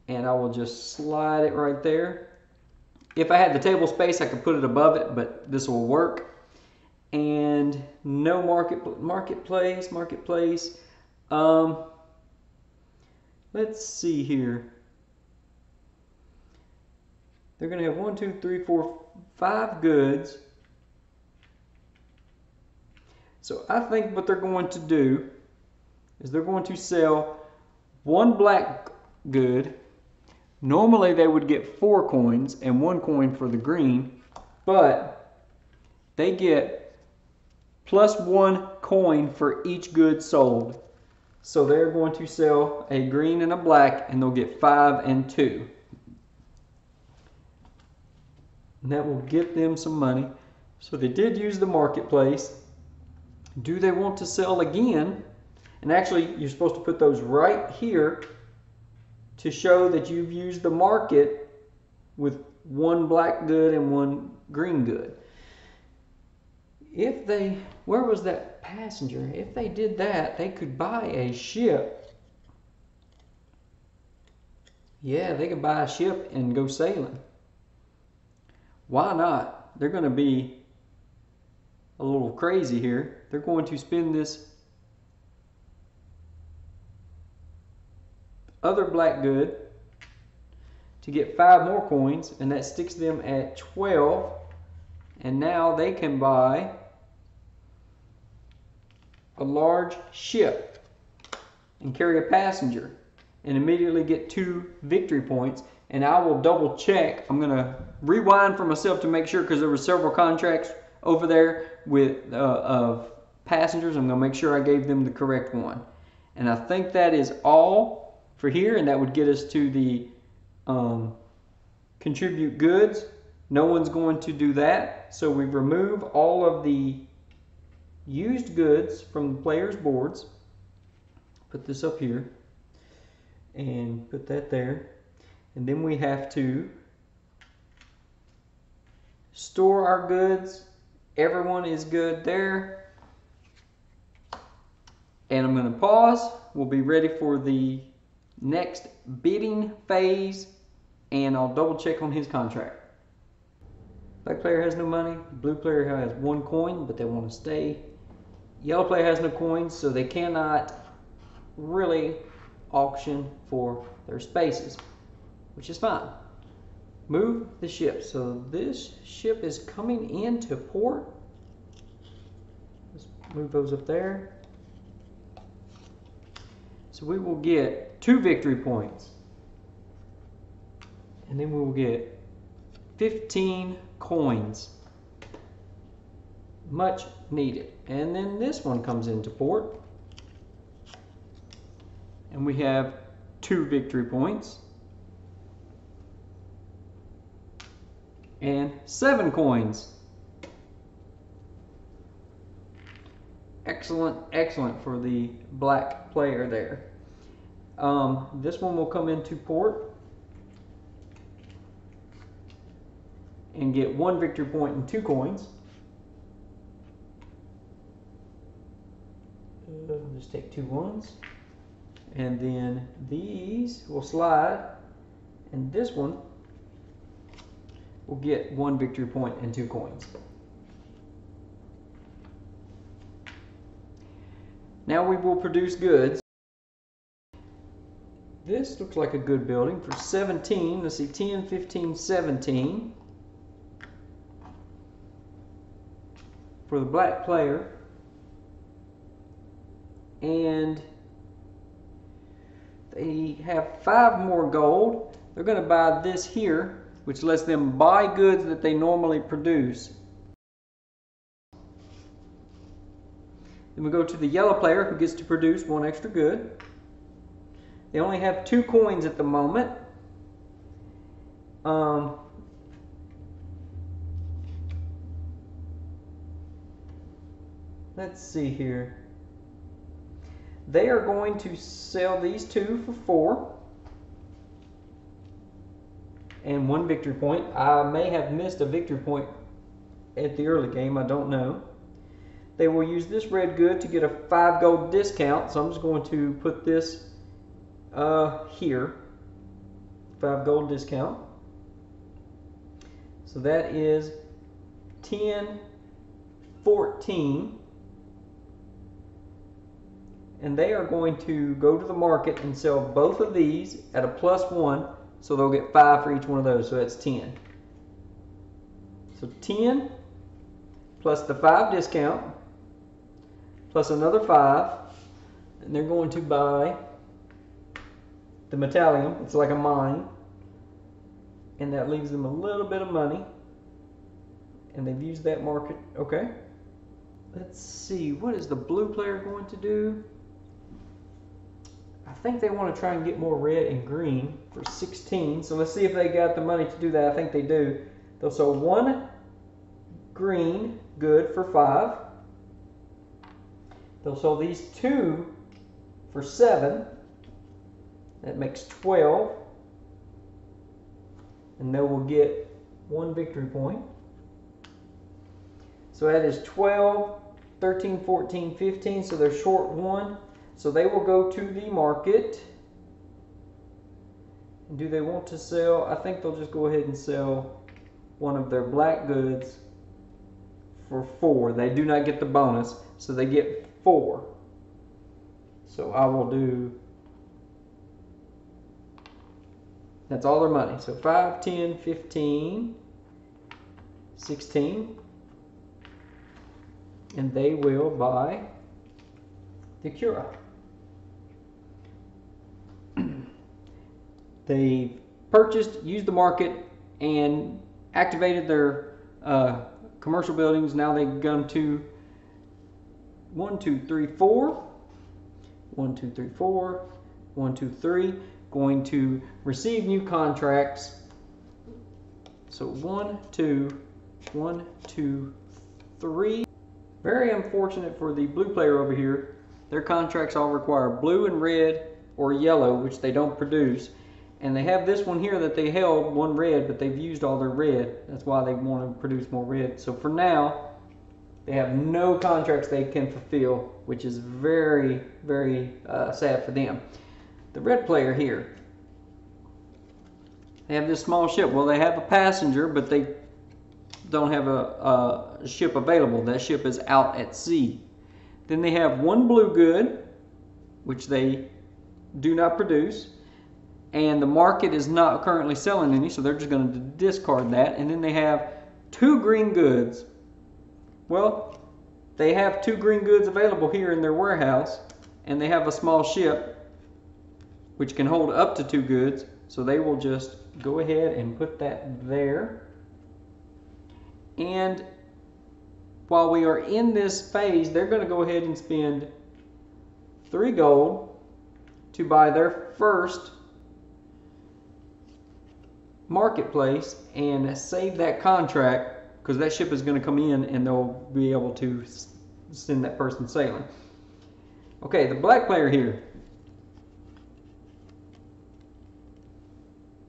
And I will just slide it right there. If I had the table space, I could put it above it, but this will work. And no marketplace. Let's see here. They're going to have 1, 2, 3, 4, 5 goods. So I think what they're going to do is they're going to sell 1 black good. Normally they would get 4 coins and 1 coin for the green, but they get plus 1 coin for each good sold. So they're going to sell a green and a black, and they'll get 5 and 2. And that will get them some money. So they did use the marketplace. Do they want to sell again? And actually, you're supposed to put those right here to show that you've used the market with 1 black good and 1 green good. If they, where was that passenger? If they did that, they could buy a ship. Yeah, they could buy a ship and go sailing. Why not? They're going to be a little crazy here. They're going to spend this other black good to get 5 more coins, and that sticks them at 12. And now they can buy a large ship and carry a passenger and immediately get 2 victory points. And I will double check. I'm going to rewind for myself to make sure, because there were several contracts over there with of passengers. I'm going to make sure I gave them the correct one. And I think that is all for here, and that would get us to the contribute goods. No one's going to do that, so we remove all of the used goods from the players' boards. Put this up here and put that there, and then we have to store our goods. Everyone is good there, and I'm going to pause. We'll be ready for the next bidding phase, and I'll double check on his contract. Black player has no money. Blue player has 1 coin, but they want to stay. Yellow player has no coins, so they cannot really auction for their spaces, which is fine. move the ship. So this ship is coming into port. Let's move those up there. So we will get 2 victory points. And then we will get 15 coins. Much needed. And then this one comes into port. And we have 2 victory points. And 7 coins. Excellent, excellent for the black player there. This one will come into port and get 1 victory point and 2 coins. Just take 2 ones. And then these will slide. And this one will get 1 victory point and 2 coins. Now we will produce goods. This looks like a good building for 17. Let's see, 10, 15, 17. For the black player. And they have 5 more gold. They're going to buy this here, which lets them buy goods that they normally produce. Then we go to the yellow player, who gets to produce 1 extra good. They only have 2 coins at the moment. Let's see here. They are going to sell these 2 for 4. And 1 victory point. I may have missed a victory point at the early game, I don't know. They will use this red good to get a 5 gold discount. So I'm just going to put this here. 5 gold discount. So that is 10, 14. And they are going to go to the market and sell both of these at a +1. So they'll get 5 for each one of those. So that's 10. So 10 plus the 5 discount plus another 5. And they're going to buy the metallium. It's like a mine. And that leaves them a little bit of money. And they've used that market. Okay. Let's see. What is the blue player going to do? I think they want to try and get more red and green for 16. So let's see if they got the money to do that. I think they do. They'll sell 1 green good for 5. They'll sell these 2 for 7. That makes 12. And they will get 1 victory point. So that is 12, 13, 14, 15. So they're short 1. So they will go to the market. And do they want to sell? I think they'll just go ahead and sell one of their black goods for 4. They do not get the bonus, so they get 4. So I will do, that's all their money. So 5, 10, 15, 16. And they will buy the Cura. They purchased, used the market, and activated their commercial buildings. Now they've gone to 1, 2, 3, 4. 1, 2, 3, 4. 1, 2, 3. Going to receive new contracts. So 1, 2, 1, 2, 3. Very unfortunate for the blue player over here. Their contracts all require blue and red or yellow, which they don't produce. And they have this one here that they held 1 red, but they've used all their red. That's why they want to produce more red. So for now, they have no contracts they can fulfill, which is very, very sad for them. The red player here, they have this small ship. Well, they have a passenger, but they don't have a ship available. That ship is out at sea. Then they have 1 blue good, which they do not produce, and the market is not currently selling any, so they're just going to discard that. And then they have 2 green goods. Well, they have 2 green goods available here in their warehouse, and they have a small ship which can hold up to 2 goods, so they will just go ahead and put that there. And while we are in this phase, they're going to go ahead and spend 3 gold to buy their first marketplace and save that contract, because that ship is going to come in and they'll be able to send that person sailing. Okay, the black player here.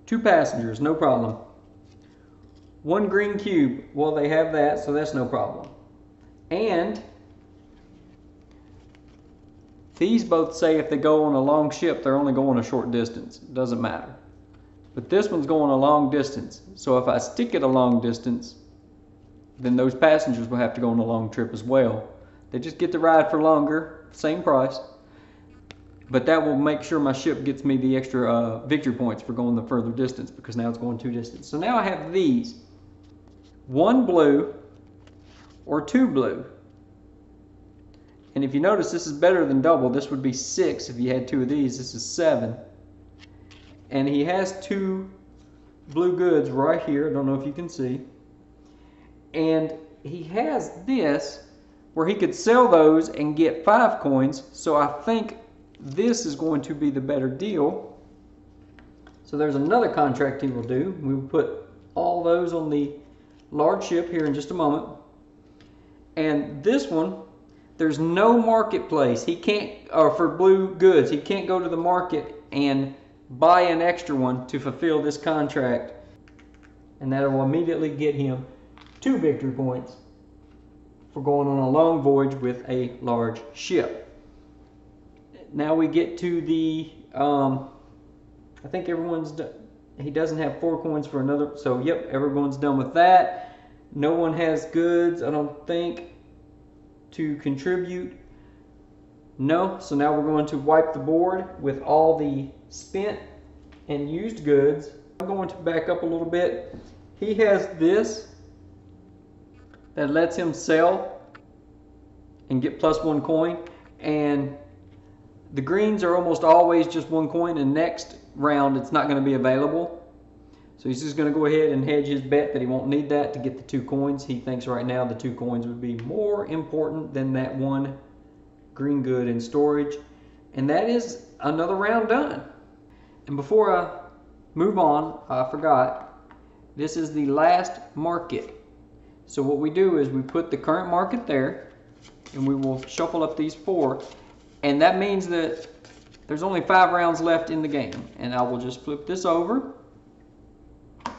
2 passengers, no problem. 1 green cube, well, they have that, so that's no problem. And these both say if they go on a long ship, they're only going a short distance. It doesn't matter. But this one's going a long distance. So if I stick it a long distance, then those passengers will have to go on a long trip as well. They just get to ride for longer, same price. But that will make sure my ship gets me the extra victory points for going the further distance, because now it's going 2 distance. So now I have these. 1 blue or 2 blue. And if you notice, this is better than double. This would be 6 if you had 2 of these. This is 7. And he has 2 blue goods right here. I don't know if you can see. And he has this where he could sell those and get 5 coins. So I think this is going to be the better deal. So there's another contract he will do. We will put all those on the large ship here in just a moment. And this one, there's no marketplace. He can't, or for blue goods, he can't go to the market and buy an extra one to fulfill this contract. And that will immediately get him 2 victory points for going on a long voyage with a large ship. Now we get to the, I think everyone's done. He doesn't have 4 coins for another, so yep, everyone's done with that. No one has goods, I don't think, to contribute. No, so now we're going to wipe the board with all the spent and used goods. I'm going to back up a little bit. He has this that lets him sell and get +1 coin, and the greens are almost always just 1 coin, and next round it's not going to be available. So he's just going to go ahead and hedge his bet that he won't need that to get the 2 coins. He thinks right now the 2 coins would be more important than that 1 green good in storage. And that is another round done. And before I move on, I forgot, this is the last market. So what we do is we put the current market there, and we will shuffle up these 4. And that means that there's only 5 rounds left in the game. And I will just flip this over.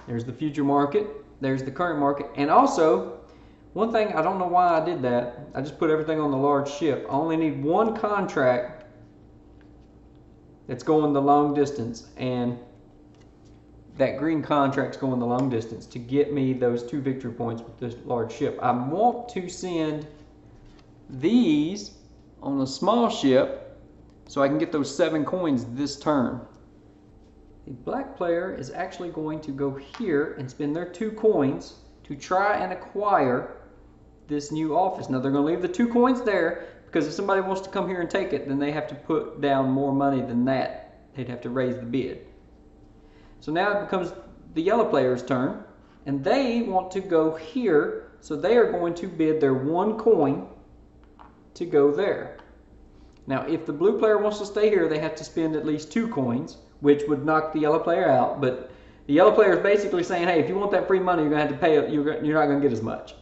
There's the future market. There's the current market. And also, one thing, I don't know why I did that. I just put everything on the large ship. I only need 1 contract that's going the long distance. And that green contract's going the long distance to get me those 2 victory points with this large ship. I want to send these on a small ship so I can get those 7 coins this turn. The black player is actually going to go here and spend their 2 coins to try and acquire this new office. Now they're going to leave the 2 coins there, because if somebody wants to come here and take it, then they have to put down more money than that. They'd have to raise the bid. So now it becomes the yellow player's turn, and they want to go here, so they are going to bid their 1 coin to go there. Now if the blue player wants to stay here, they have to spend at least 2 coins, which would knock the yellow player out. But the yellow player is basically saying, hey, if you want that free money, you're going to have to pay, you're not going to get as much.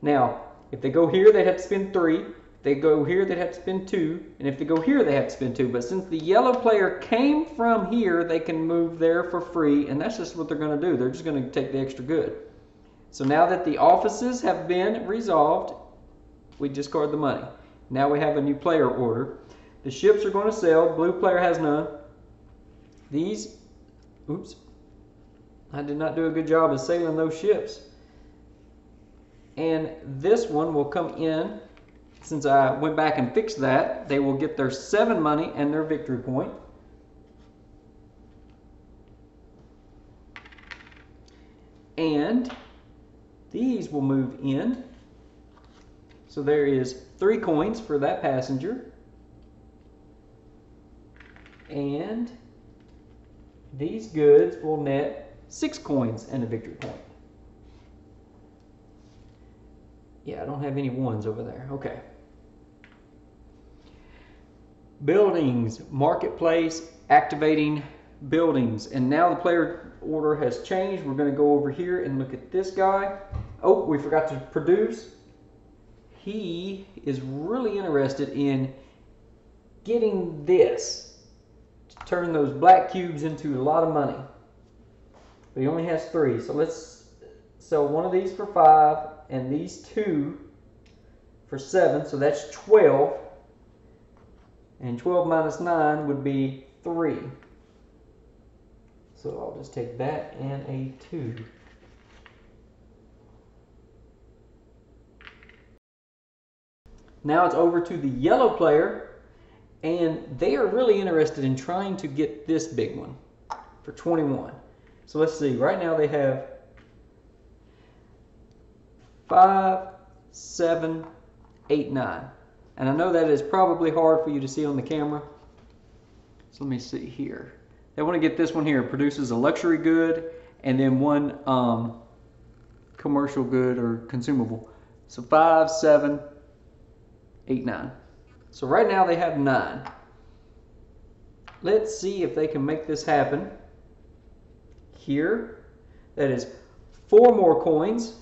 Now, if they go here, they'd have to spend 3. If they go here, they'd have to spend 2. And if they go here, they have to spend 2. But since the yellow player came from here, they can move there for free. And that's just what they're going to do. They're just going to take the extra good. So now that the offices have been resolved, we discard the money. Now we have a new player order. The ships are going to sell. Blue player has none. These, oops, I did not do a good job of sailing those ships. And this one will come in. Since I went back and fixed that, they will get their 7 money and their victory point. And these will move in. So there is 3 coins for that passenger. And these goods will net 6 coins and a victory point. Yeah, I don't have any ones over there. Okay. Buildings, marketplace, activating buildings. And now the player order has changed. We're going to go over here and look at this guy. Oh, we forgot to produce. He is really interested in getting this to turn those black cubes into a lot of money. But he only has 3. So let's sell one of these for 5 and these 2 for 7. So that's 12. And 12 minus 9 would be 3. So I'll just take that and a 2. Now it's over to the yellow player, and they are really interested in trying to get this big one for 21. So let's see, right now they have 5, 7, 8, 9. And I know that is probably hard for you to see on the camera. So let me see here. They want to get this one here. It produces a luxury good and then one commercial good or consumable. So 5, 7, 8, 9. So right now they have 9. Let's see if they can make this happen. Here, that is 4 more coins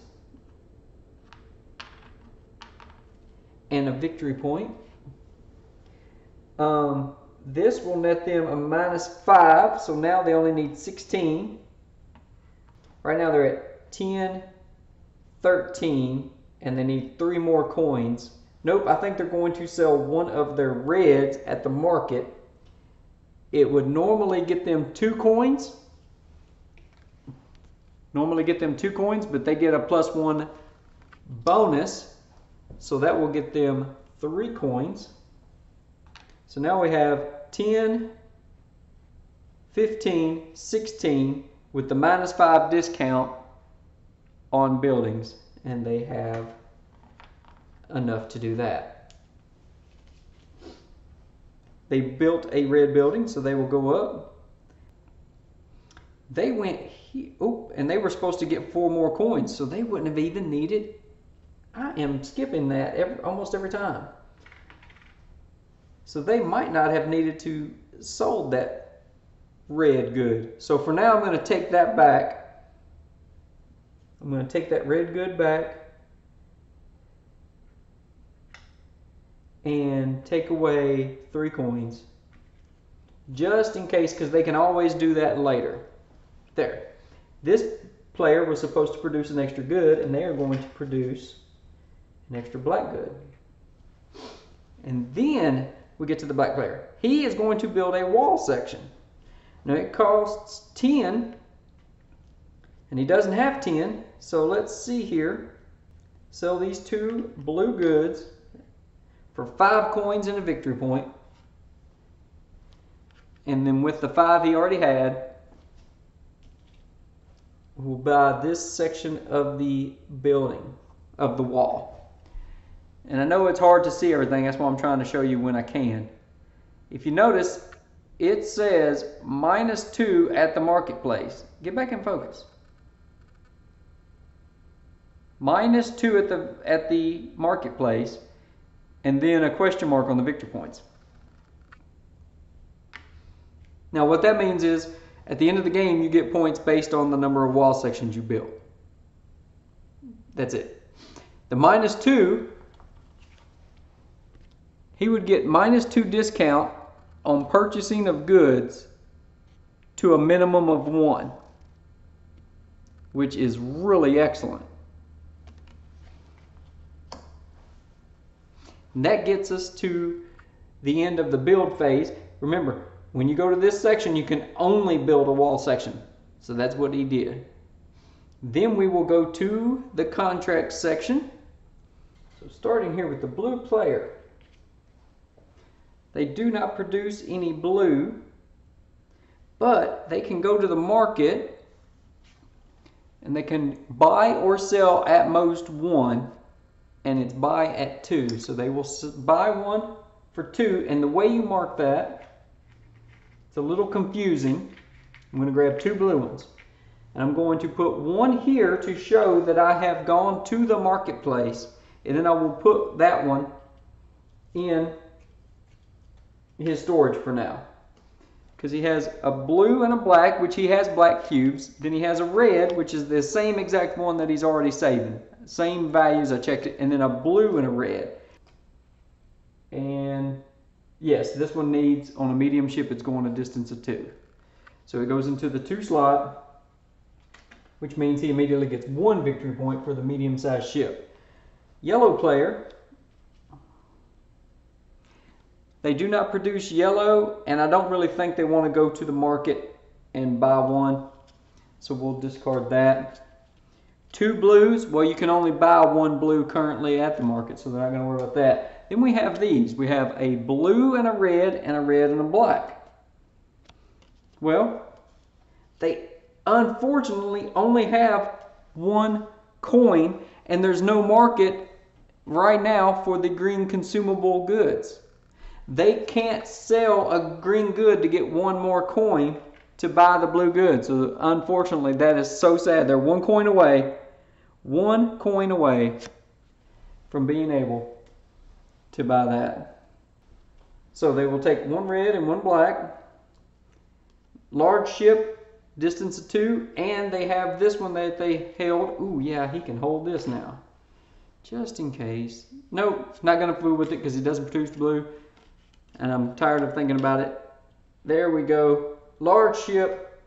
and a victory point. This will net them a -5, so now they only need 16. Right now they're at 10, 13, and they need 3 more coins. Nope, I think they're going to sell one of their reds at the market. It would normally get them 2 coins. But they get a +1 bonus. So that will get them 3 coins. So now we have 10, 15, 16 with the -5 discount on buildings. And they have enough to do that. They built a red building, so they will go up. They went here, oh, and they were supposed to get 4 more coins, so they wouldn't have even needed. I am skipping that almost every time. So they might not have needed to sold that red good. So for now, I'm going to take that back. I'm going to take that red good back and take away 3 coins. Just in case, because they can always do that later. There. This player was supposed to produce an extra good, and they are going to produce an extra black good. And then we get to the black player. He is going to build a wall section. Now it costs 10, and he doesn't have 10, so let's see here. Sell these 2 blue goods for 5 coins and a victory point. And then with the 5 he already had, we'll buy this section of the building, of the wall. And I know it's hard to see everything, that's why I'm trying to show you when I can. If you notice, it says -2 at the marketplace. Get back in focus. -2 at the marketplace, and then a question mark on the victory points. Now what that means is, at the end of the game, you get points based on the number of wall sections you built. That's it. The -2, he would get -2 discount on purchasing of goods to a minimum of 1, which is really excellent. And that gets us to the end of the build phase. Remember, when you go to this section, you can only build a wall section. So that's what he did. Then we will go to the contract section. So starting here with the blue player. They do not produce any blue, but they can go to the market And they can buy or sell at most one, and it's buy at two. So they will buy one for two, and the way you mark that, it's a little confusing. I'm going to grab two blue ones, and I'm going to put one here to show that I have gone to the marketplace, and then I will put that one in his storage for now. Because he has a blue and a black, which he has black cubes. Then he has a red, which is the same exact one that he's already saving. Same values, I checked it. And then a blue and a red. And yes, this one needs, on a medium ship, it's going a distance of 2. So it goes into the 2 slot, which means he immediately gets 1 victory point for the medium-sized ship. Yellow player, they do not produce yellow, and I don't really think they want to go to the market and buy one. So we'll discard that. 2 blues, well, you can only buy 1 blue currently at the market, so they're not going to worry about that. Then we have these. We have a blue and a red and a red and a black. Well, they unfortunately only have 1 coin, and there's no market right now for the green consumable goods. They can't sell a green good to get 1 more coin to buy the blue good. So unfortunately, that is so sad. They're 1 coin away, 1 coin away from being able to buy that. So they will take 1 red and 1 black. Large ship, distance of 2, and they have this one that they held. Ooh, yeah, he can hold this now. Just in case. Nope, not going to fool with it because he doesn't produce blue. And I'm tired of thinking about it. There we go. Large ship,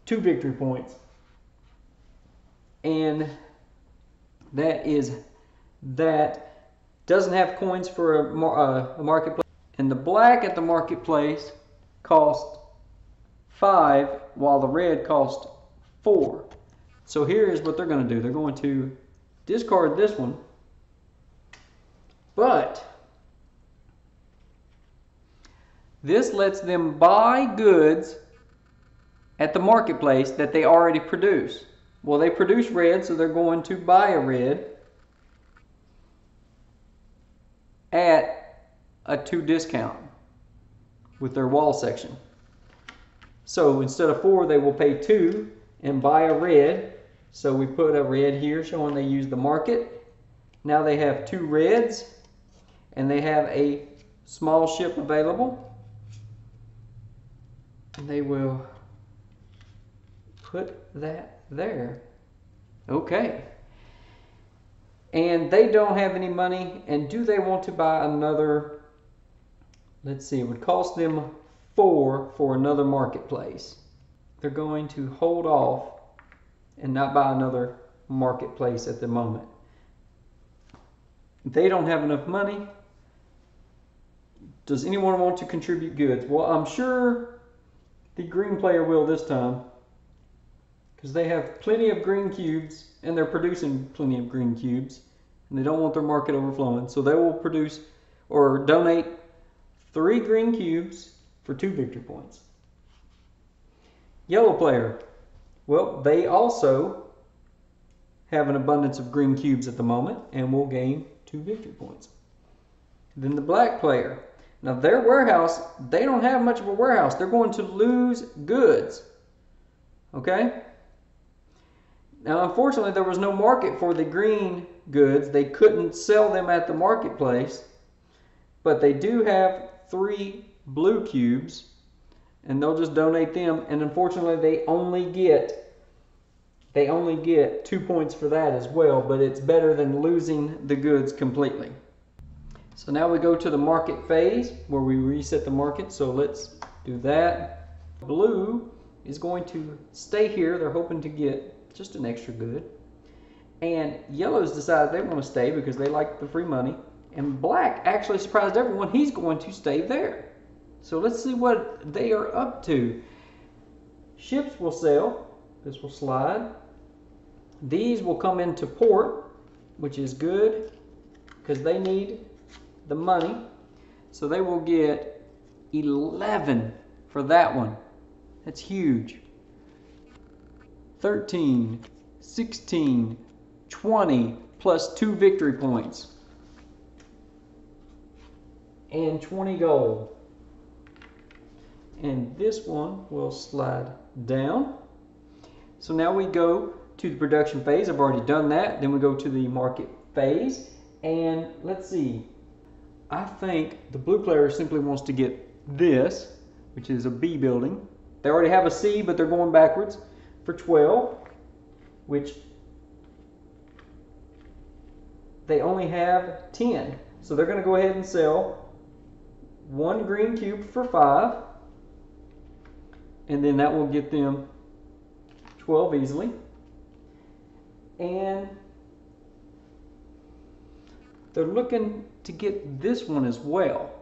2 victory points. And that is that. Doesn't have coins for a marketplace. And the black at the marketplace cost 5, while the red cost 4. So here is what they're going to do. They're going to discard this one. But this lets them buy goods at the marketplace that they already produce. Well, they produce red, so they're going to buy a red at a 2 discount with their wall section. So instead of 4, they will pay 2 and buy a red. So we put a red here showing they use the market. Now they have 2 reds, and they have a small ship available. And they will put that there. Okay. And they don't have any money. And do they want to buy another? Let's see. It would cost them 4 for another marketplace. They're going to hold off and not buy another marketplace at the moment. They don't have enough money. Does anyone want to contribute goods? Well, I'm sure the green player will this time, because they have plenty of green cubes and they're producing plenty of green cubes, and they don't want their market overflowing. So they will produce or donate 3 green cubes for 2 victory points. Yellow player, well, they also have an abundance of green cubes at the moment and will gain 2 victory points. Then the black player. Now their warehouse, they don't have much of a warehouse. They're going to lose goods. Okay? Now unfortunately there was no market for the green goods. They couldn't sell them at the marketplace. But they do have 3 blue cubes, and they'll just donate them. And unfortunately they only get 2 points for that as well, but it's better than losing the goods completely. So now we go to the market phase where we reset the market. So let's do that. Blue is going to stay here. They're hoping to get just an extra good. And yellow's decided they want to stay because they like the free money. And black actually surprised everyone. He's going to stay there. So let's see what they are up to. Ships will sail. This will slide. These will come into port, which is good because they need the money. So they will get 11 for that one. That's huge. 13, 16, 20, plus 2 victory points. And 20 gold. And this one will slide down. So now we go to the production phase. I've already done that. Then we go to the market phase. And let's see. I think the blue player simply wants to get this, which is a B building. They already have a C, but they're going backwards for 12, which they only have 10. So they're going to go ahead and sell 1 green cube for 5. And then that will get them 12 easily. And they're looking to get this one as well,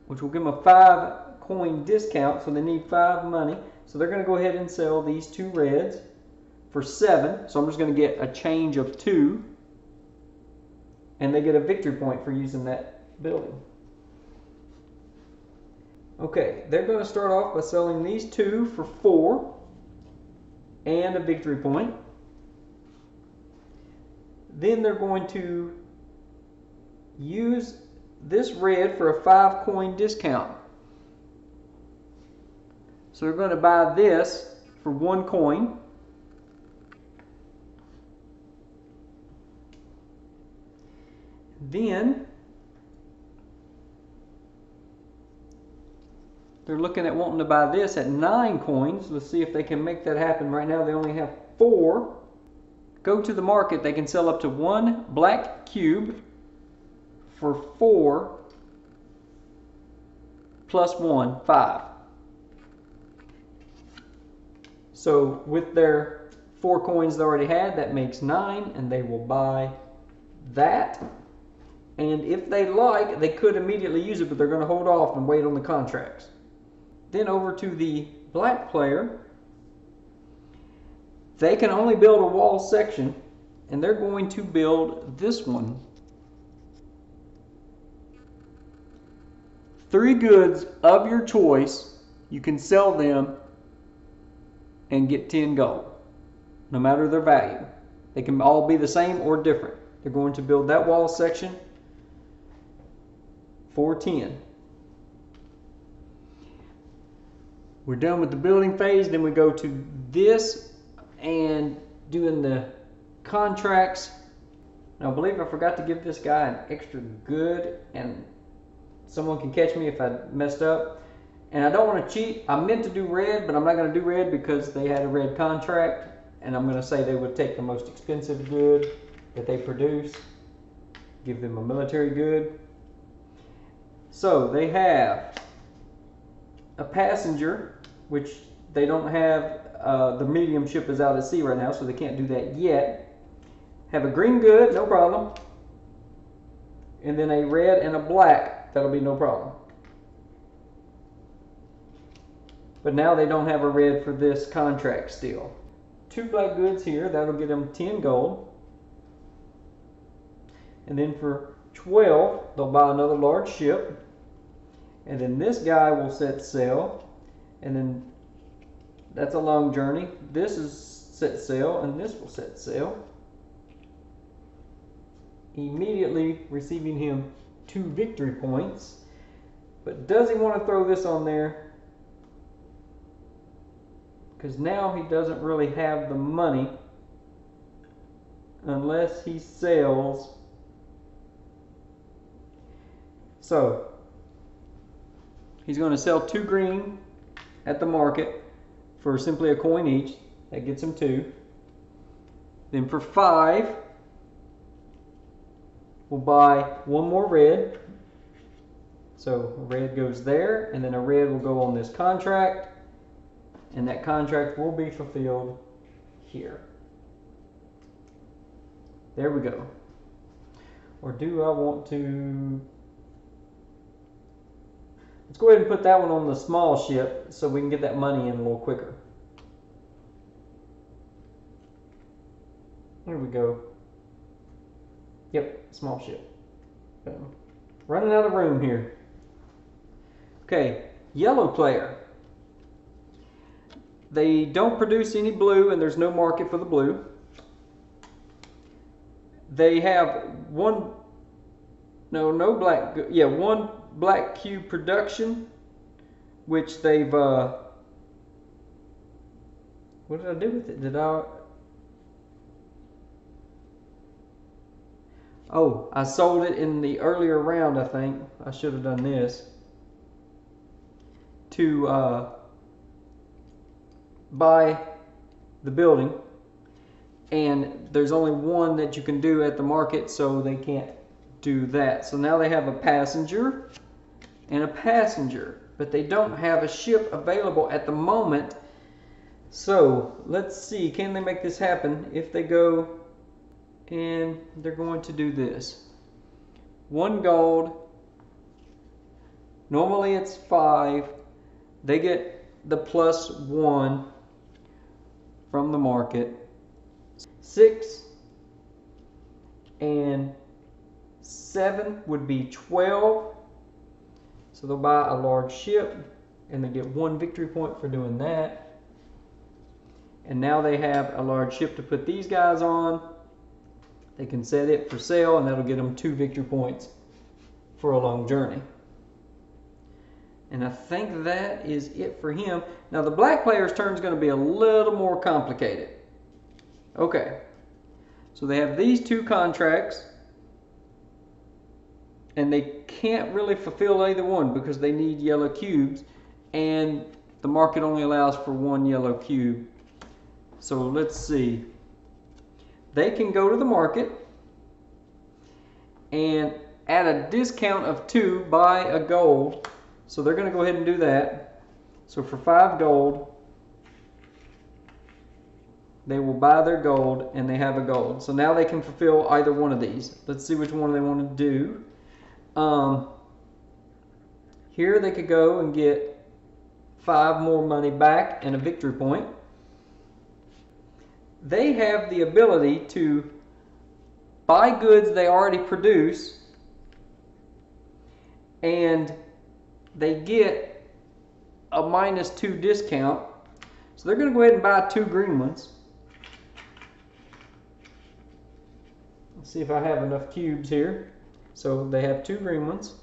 which will give them a 5 coin discount, so they need 5 money. So they're going to go ahead and sell these 2 reds for 7. So I'm just going to get a change of 2, and they get a victory point for using that building. Okay, they're going to start off by selling these 2 for 4 and a victory point. Then they're going to use this red for a 5 coin discount. So they're going to buy this for 1 coin. Then they're looking at wanting to buy this at 9 coins. Let's see if they can make that happen. Right now they only have 4. Go to the market. They can sell up to 1 black cube for 4 plus 1, 5. So with their 4 coins they already had, that makes 9, and they will buy that. And if they like, they could immediately use it, but they're going to hold off and wait on the contracts. Then over to the black player. They can only build a wall section, and they're going to build this one. 3 goods of your choice, you can sell them and get 10 gold, no matter their value. They can all be the same or different. They're going to build that wall section for 10. We're done with the building phase. Then we go to this and doing the contracts. Now I believe I forgot to give this guy an extra good, and someone can catch me if I messed up. And I don't want to cheat. I meant to do red, but I'm not going to do red because they had a red contract, and I'm going to say they would take the most expensive good that they produce, give them a military good. So they have a passenger, which they don't have. The medium ship is out at sea right now, so they can't do that yet. Have a green good, no problem. And then a red and a black, that'll be no problem. But now they don't have a red for this contract still. 2 black goods here, that'll get them 10 gold. And then for 12, they'll buy another large ship. And then this guy will set sail. And then that's a long journey. This is set sail, and this will set sail. Immediately receiving him 2 victory points. But does he want to throw this on there? Because now he doesn't really have the money unless he sells. So he's going to sell 2 green at the market for simply a coin each. That gets him 2. Then for 5, we'll buy 1 more red. So a red goes there, and then a red will go on this contract, and that contract will be fulfilled here. There we go. Or do I want to... Let's go ahead and put that one on the small ship so we can get that money in a little quicker. There we go. Yep, small ship. Boom. Running out of room here. Okay, yellow player. They don't produce any blue, and there's no market for the blue. They have one black cube production, which they've what did I do with it? I sold it in the earlier round, I think. I should have done this to buy the building, and there's only one that you can do at the market, so they can't do that. So now they have a passenger and a passenger, but they don't have a ship available at the moment. So let's see, can they make this happen? If they go and they're going to do this, 1 gold, normally it's 5, they get the +1 from the market. 6 and 7 would be 12, so they'll buy a large ship and they get 1 victory point for doing that. And now they have a large ship to put these guys on. They can set it for sale, and that'll get them 2 victory points for a long journey. And I think that is it for him. Now the black player's turn is going to be a little more complicated. Okay, so they have these 2 contracts, and they can't really fulfill either one because they need yellow cubes, and the market only allows for 1 yellow cube. So let's see. They can go to the market and at a discount of 2 buy a gold. So they're going to go ahead and do that. So for 5 gold, they will buy their gold, and they have a gold. So now they can fulfill either one of these. Let's see which one they want to do. Here they could go and get 5 more money back and a victory point. They have the ability to buy goods they already produce, and they get a -2 discount. So they're going to go ahead and buy 2 green ones. Let's see if I have enough cubes here. So they have 2 green ones,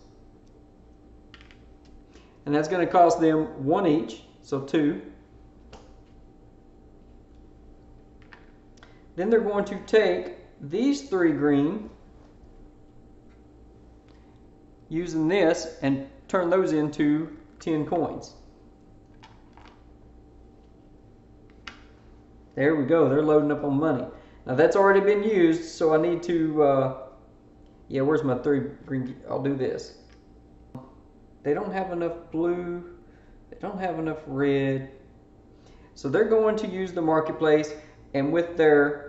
and that's going to cost them 1 each, so 2. Then they're going to take these 3 green, using this, and turn those into 10 coins. There we go, they're loading up on money. Now that's already been used, so I need to, where's my 3 green? I'll do this. They don't have enough blue, they don't have enough red, so they're going to use the marketplace, and with their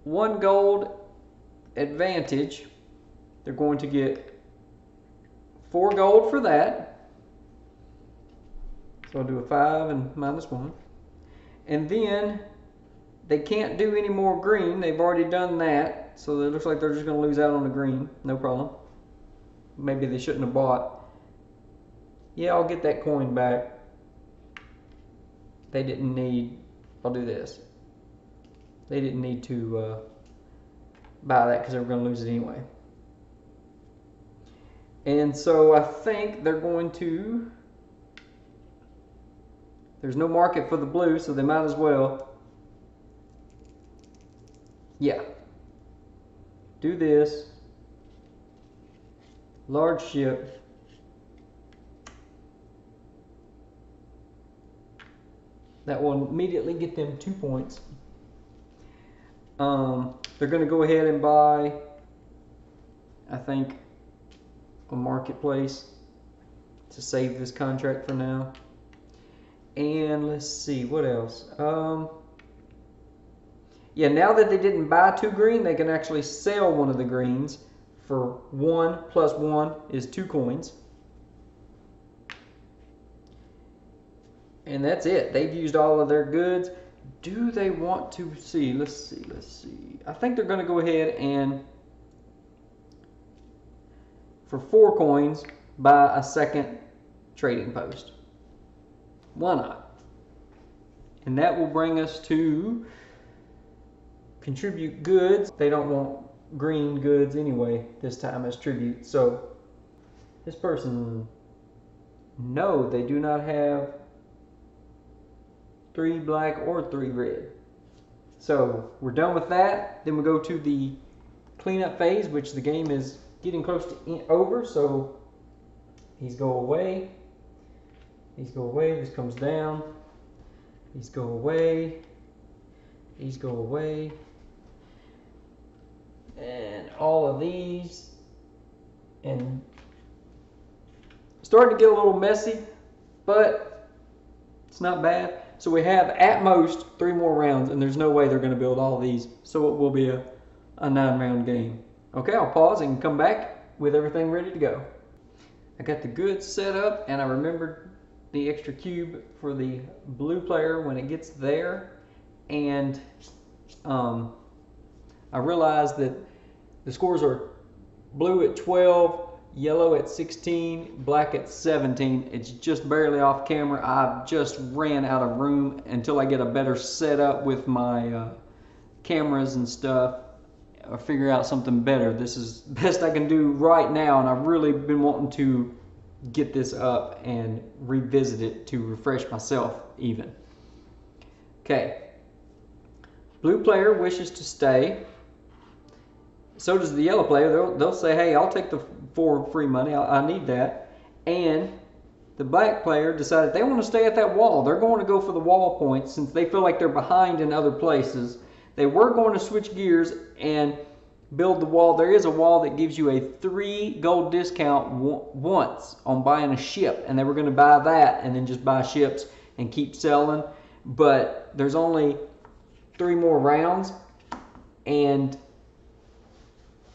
1 gold advantage, they're going to get 4 gold for that. So I'll do a 5 and -1. And then they can't do any more green. They've already done that. So it looks like they're just going to lose out on the green. No problem. Maybe they shouldn't have bought. Yeah, I'll get that coin back. They didn't need, I'll do this. They didn't need to buy that because they were going to lose it anyway. And so I think they're going to, there's no market for the blue, so they might as well, do this. Large ship. That will immediately get them 2 points. They're going to go ahead and buy, I think, a marketplace to save this contract for now. And let's see, what else? Now that they didn't buy 2 green, they can actually sell one of the greens for 1 plus 1 is 2 coins. And that's it. They've used all of their goods. Do they want to see? Let's see. I think they're going to go ahead and, for 4 coins, buy a second trading post. Why not? And that will bring us to contribute goods. They don't want green goods anyway this time as tribute. So this person, no, they do not have 3 black or 3 red. So we're done with that. Then we go to the cleanup phase, which the game is getting close to over. So these go away. These go away. This comes down. These go away. These go away. And all of these. And starting to get a little messy, but it's not bad. So we have at most 3 more rounds, and there's no way they're going to build all of these. So it will be a 9-round game. Okay, I'll pause and come back with everything ready to go. I got the goods set up, and I remembered the extra cube for the blue player when it gets there. And I realized that the scores are blue at 12, yellow at 16, black at 17. It's just barely off camera. I just ran out of room until I get a better setup with my cameras and stuff, or figure out something better. This is the best I can do right now, and I've really been wanting to get this up and revisit it to refresh myself even. Okay. Blue player wishes to stay. So does the yellow player. They'll say, hey, I'll take the 4 free money. I need that. And the black player decided they want to stay at that wall. They're going to go for the wall points since they feel like they're behind in other places. They were going to switch gears and build the wall. There is a wall that gives you a 3 gold discount once on buying a ship. And they were going to buy that and then just buy ships and keep selling. But there's only 3 more rounds. And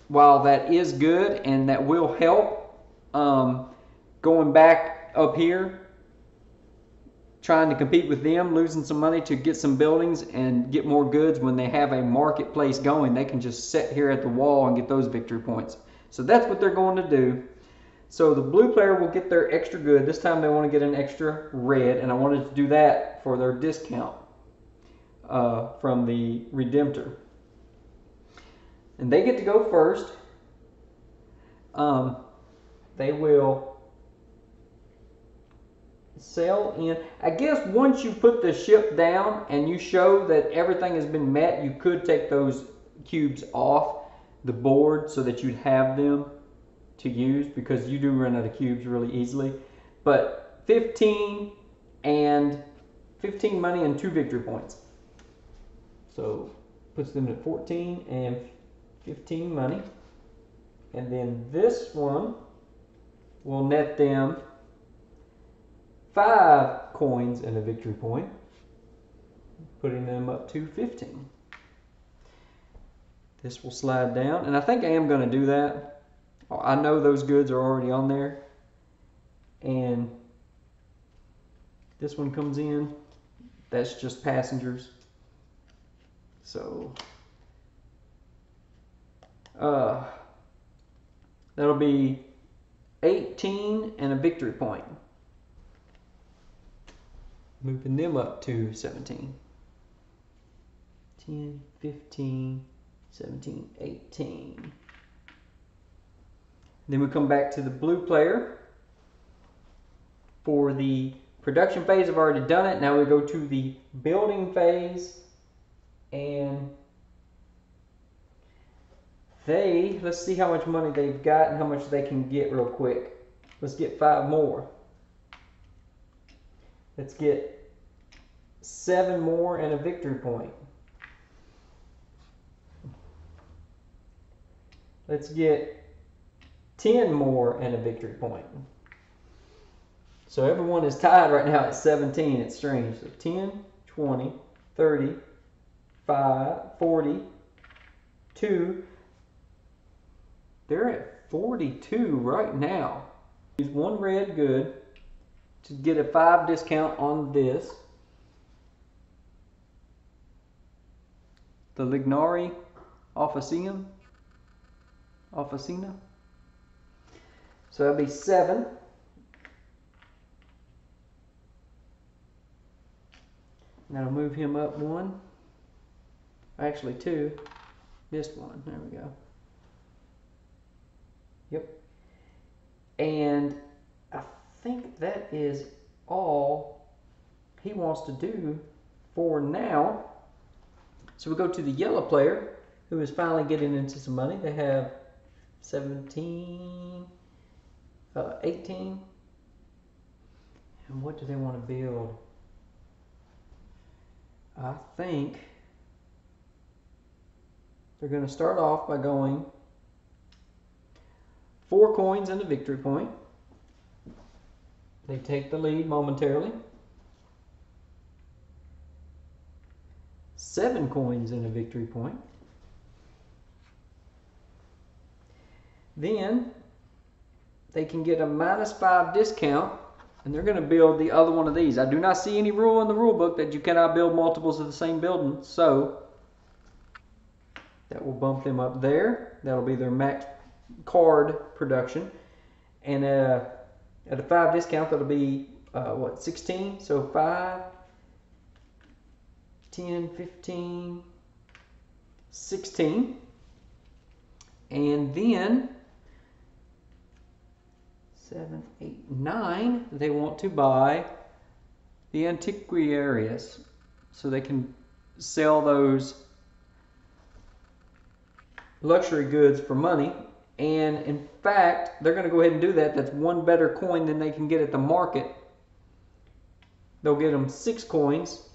while that is good and that will help, going back up here, trying to compete with them, losing some money to get some buildings and get more goods when they have a marketplace going, they can just sit here at the wall and get those victory points. So that's what they're going to do. So the blue player will get their extra good. This time they want to get an extra red, and I wanted to do that for their discount from the Redemptor. And they get to go first. They will sail in. I guess once you put the ship down and you show that everything has been met, you could take those cubes off the board so that you'd have them to use, because you do run out of cubes really easily. But 15 money and 2 victory points. So puts them at 14 and 15 money. And then this one will net them 5 coins and a victory point, putting them up to 15. This will slide down, and I think I am going to do that. I know those goods are already on there. And this one comes in. That's just passengers. So that'll be 18 and a victory point. Moving them up to 17. 10, 15, 17, 18. Then we come back to the blue player. For the production phase, I've already done it. Now we go to the building phase. And let's see how much money they've got and how much they can get real quick. Let's get 5 more. Let's get 7 more and a victory point. Let's get 10 more and a victory point. So everyone is tied right now at 17. It's strange. So 10, 20, 30, 5, 40, 2. They're at 42 right now. Use 1 red good to get a 5 discount on this. The Lignari Officina. So that'll be 7. That'll move him up one. Actually two. Missed one. There we go. Yep. And I think that is all he wants to do for now. So we go to the yellow player, who is finally getting into some money. They have 17, 18. And what do they want to build? I think they're going to start off by going 4 coins and a victory point. They take the lead momentarily. 7 coins and a victory point. Then they can get a -5 discount, and they're going to build the other one of these. I do not see any rule in the rule book that you cannot build multiples of the same building, so that will bump them up there. That'll be their max card production. And at a 5 discount, that'll be, 16? So 5, 10, 15, 16. And then 7, 8, 9, they want to buy the antiquarius so they can sell those luxury goods for money. And in fact, they're going to go ahead and do that. That's 1 better coin than they can get at the market. They'll get them 6 coins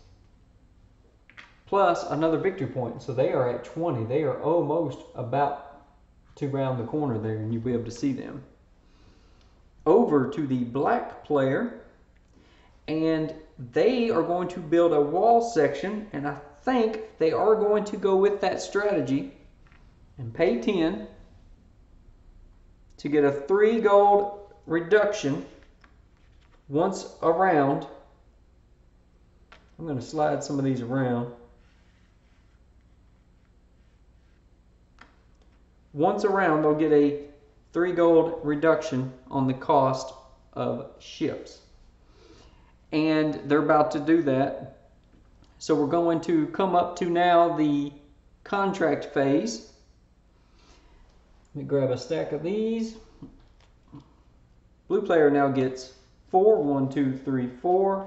plus another victory point. So they are at 20. They are almost about to round the corner there, and you'll be able to see them. Over to the black player, and they are going to build a wall section, and I think they are going to go with that strategy and pay 10 to get a 3 gold reduction once around. I'm going to slide some of these around. Once around, they'll get a 3 gold reduction on the cost of ships. And they're about to do that. So we're going to come up to now the contract phase. Let me grab a stack of these. Blue player now gets 4. 1, 2, 3, 4.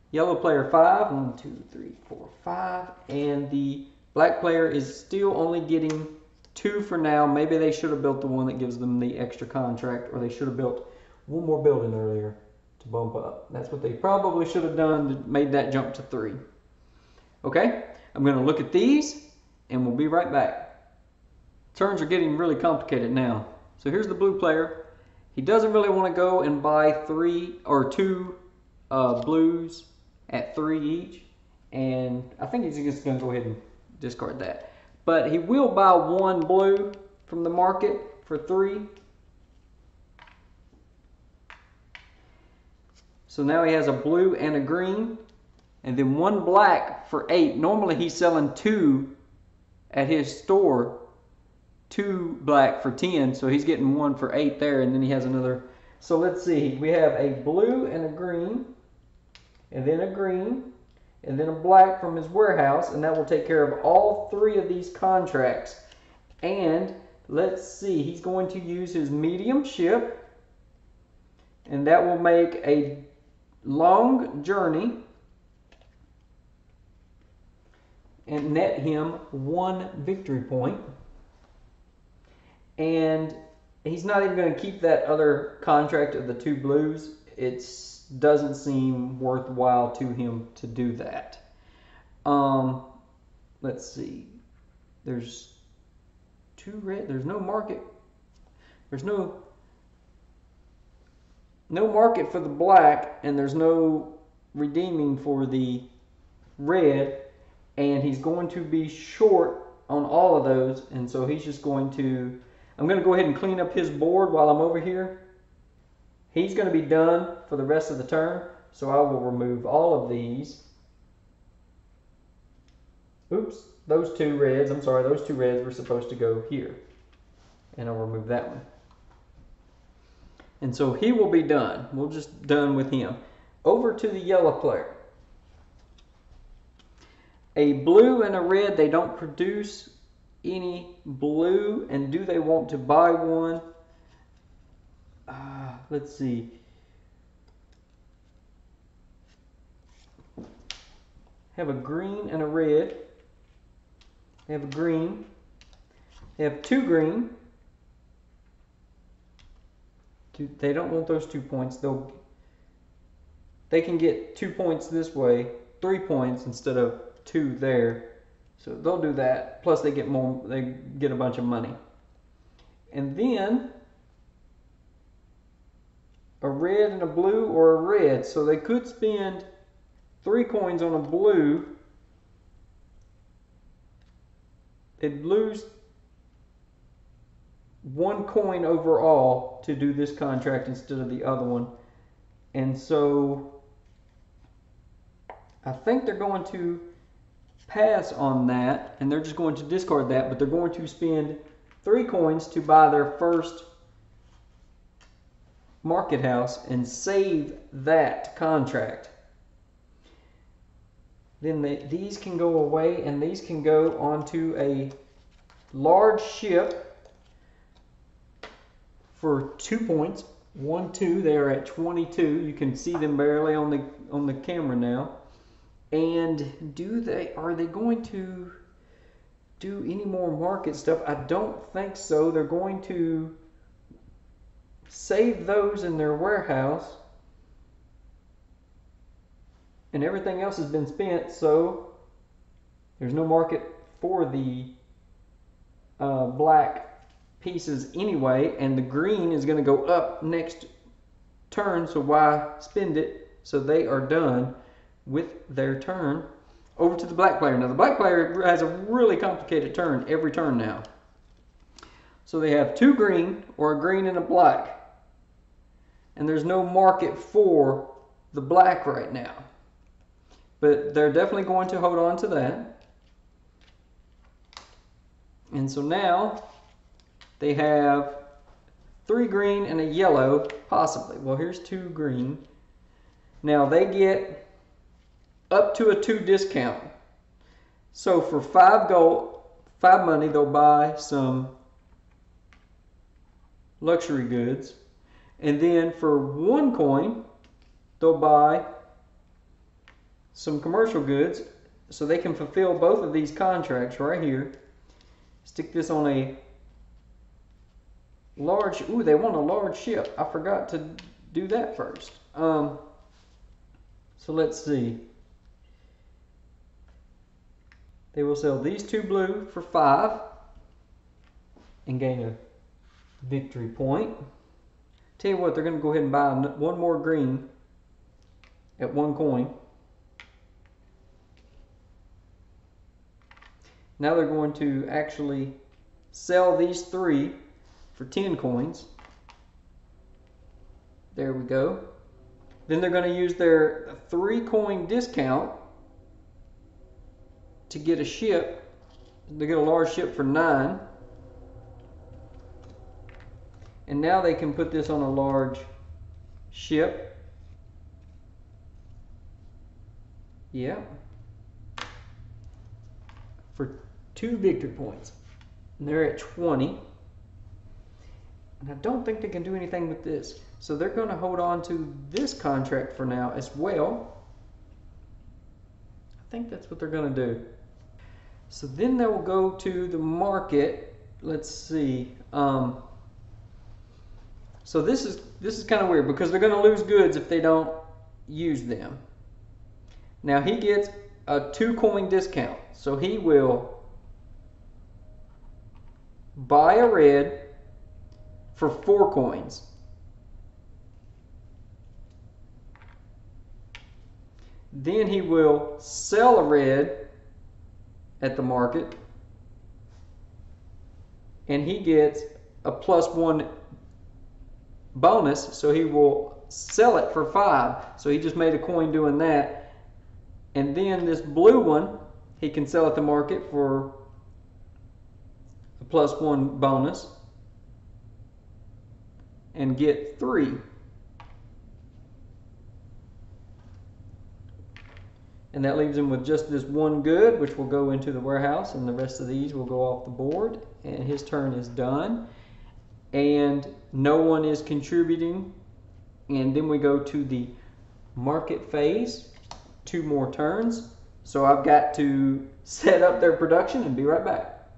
Yellow player 5. 1, 2, 3, 4, 5. And the black player is still only getting 2 for now. Maybe they should have built the one that gives them the extra contract, or they should have built one more building earlier to bump up. That's what they probably should have done to made that jump to 3. Okay, I'm going to look at these and we'll be right back. Turns are getting really complicated now. So here's the blue player. He doesn't really want to go and buy 3 or 2 blues at 3 each, and I think he's just going to go ahead and discard that. But he will buy 1 blue from the market for 3. So now he has a blue and a green, and then 1 black for 8. Normally he's selling 2 at his store, 2 black for 10, so he's getting 1 for 8 there, and then he has another. So let's see, we have a blue and a green, and then a green, and then a black from his warehouse, and that will take care of all 3 of these contracts. And let's see, he's going to use his medium ship, and that will make a long journey and net him 1 victory point. And he's not even going to keep that other contract of the 2 blues. It doesn't seem worthwhile to him to do that. Let's see. There's 2 red. There's no market. There's no market for the black, and there's no redeeming for the red. And he's going to be short on all of those, and so he's just going to. I'm going to go ahead and clean up his board while I'm over here. He's going to be done for the rest of the turn, so I will remove all of these. Oops, those 2 reds, I'm sorry, those 2 reds were supposed to go here. And I'll remove that one. And so he will be done. We're just done with him. Over to the yellow player. A blue and a red, they don't produce any blue, and do they want to buy one? Let's see. Have a green and a red. They have a green. They have two green. They don't want those 2 points. They can get 2 points this way, 3 points instead of 2 there. So they'll do that. Plus they get more. They get a bunch of money. And then a red and a blue, or a red. So they could spend 3 coins on a blue. They'd lose 1 coin overall to do this contract instead of the other one. And so I think they're going to pass on that, and they're just going to discard that, but they're going to spend 3 coins to buy their first market house and save that contract. Then these can go away, and these can go onto a large ship for 2 points. 1, 2. They are at 22. You can see them barely on the camera now. And are they going to do any more market stuff? I don't think so. They're going to save those in their warehouse, and everything else has been spent, so there's no market for the black pieces anyway, and the green is going to go up next turn, so why spend it? So they are done with their turn. Over to the black player. Now the black player has a really complicated turn every turn now. So they have 2 green, or a green and a black, and there's no market for the black right now, but they're definitely going to hold on to that. And so now they have 3 green and a yellow, possibly. Well, here's 2 green. Now they get up to a 2 discount. So for 5 gold, 5 money, they'll buy some luxury goods. And then for 1 coin, they'll buy some commercial goods, so they can fulfill both of these contracts right here. Stick this on a large, they want a large ship. I forgot to do that first. So let's see. They will sell these 2 blue for 5 and gain a victory point. Tell you what, they're going to go ahead and buy 1 more green at 1 coin. Now they're going to actually sell these 3 for 10 coins. There we go. Then they're going to use their 3 coin discount to get a ship. They get a large ship for 9. And now they can put this on a large ship. Yeah. For 2 victory points. And they're at 20. And I don't think they can do anything with this. So they're going to hold on to this contract for now as well. I think that's what they're going to do. So then they will go to the market. Let's see. So this is kind of weird, because they're going to lose goods if they don't use them. Now he gets a 2 coin discount, so he will buy a red for 4 coins. Then he will sell a red at the market, and he gets a +1 bonus, so he will sell it for 5. So he just made a coin doing that. And then this blue one, he can sell at the market for a +1 bonus and get 3. And that leaves him with just this one good, which will go into the warehouse, and the rest of these will go off the board. And his turn is done. And no one is contributing. And then we go to the market phase. 2 more turns. So I've got to set up their production and be right back.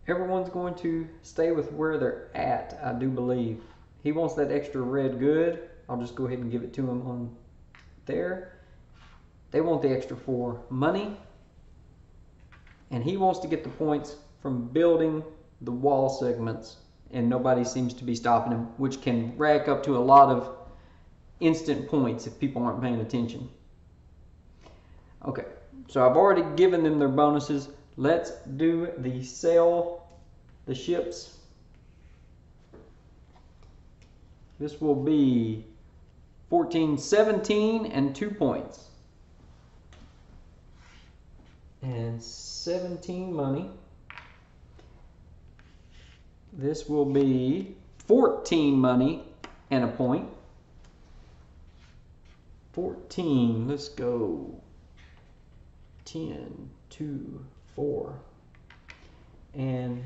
Everyone's going to stay with where they're at, I do believe. He wants that extra red good. I'll just go ahead and give it to him on there. They want the extra 4 money. And he wants to get the points from building the wall segments. And nobody seems to be stopping him, which can rack up to a lot of instant points if people aren't paying attention. Okay, so I've already given them their bonuses. Let's do the sell the ships. This will be 14, 17, and 2 points. And 17 money. This will be 14 money and a point. 14, let's go. 10, 2, 4. And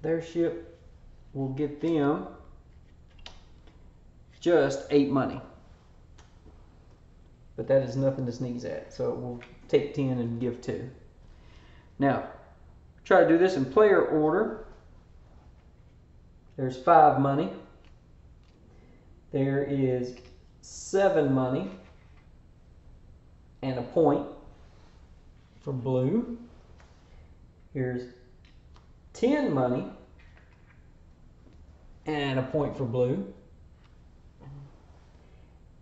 their ship will get them just 8 money. But that is nothing to sneeze at. So we'll take 10 and give 2. Now, try to do this in player order. There's 5 money. There is 7 money and a point for blue. Here's 10 money and a point for blue.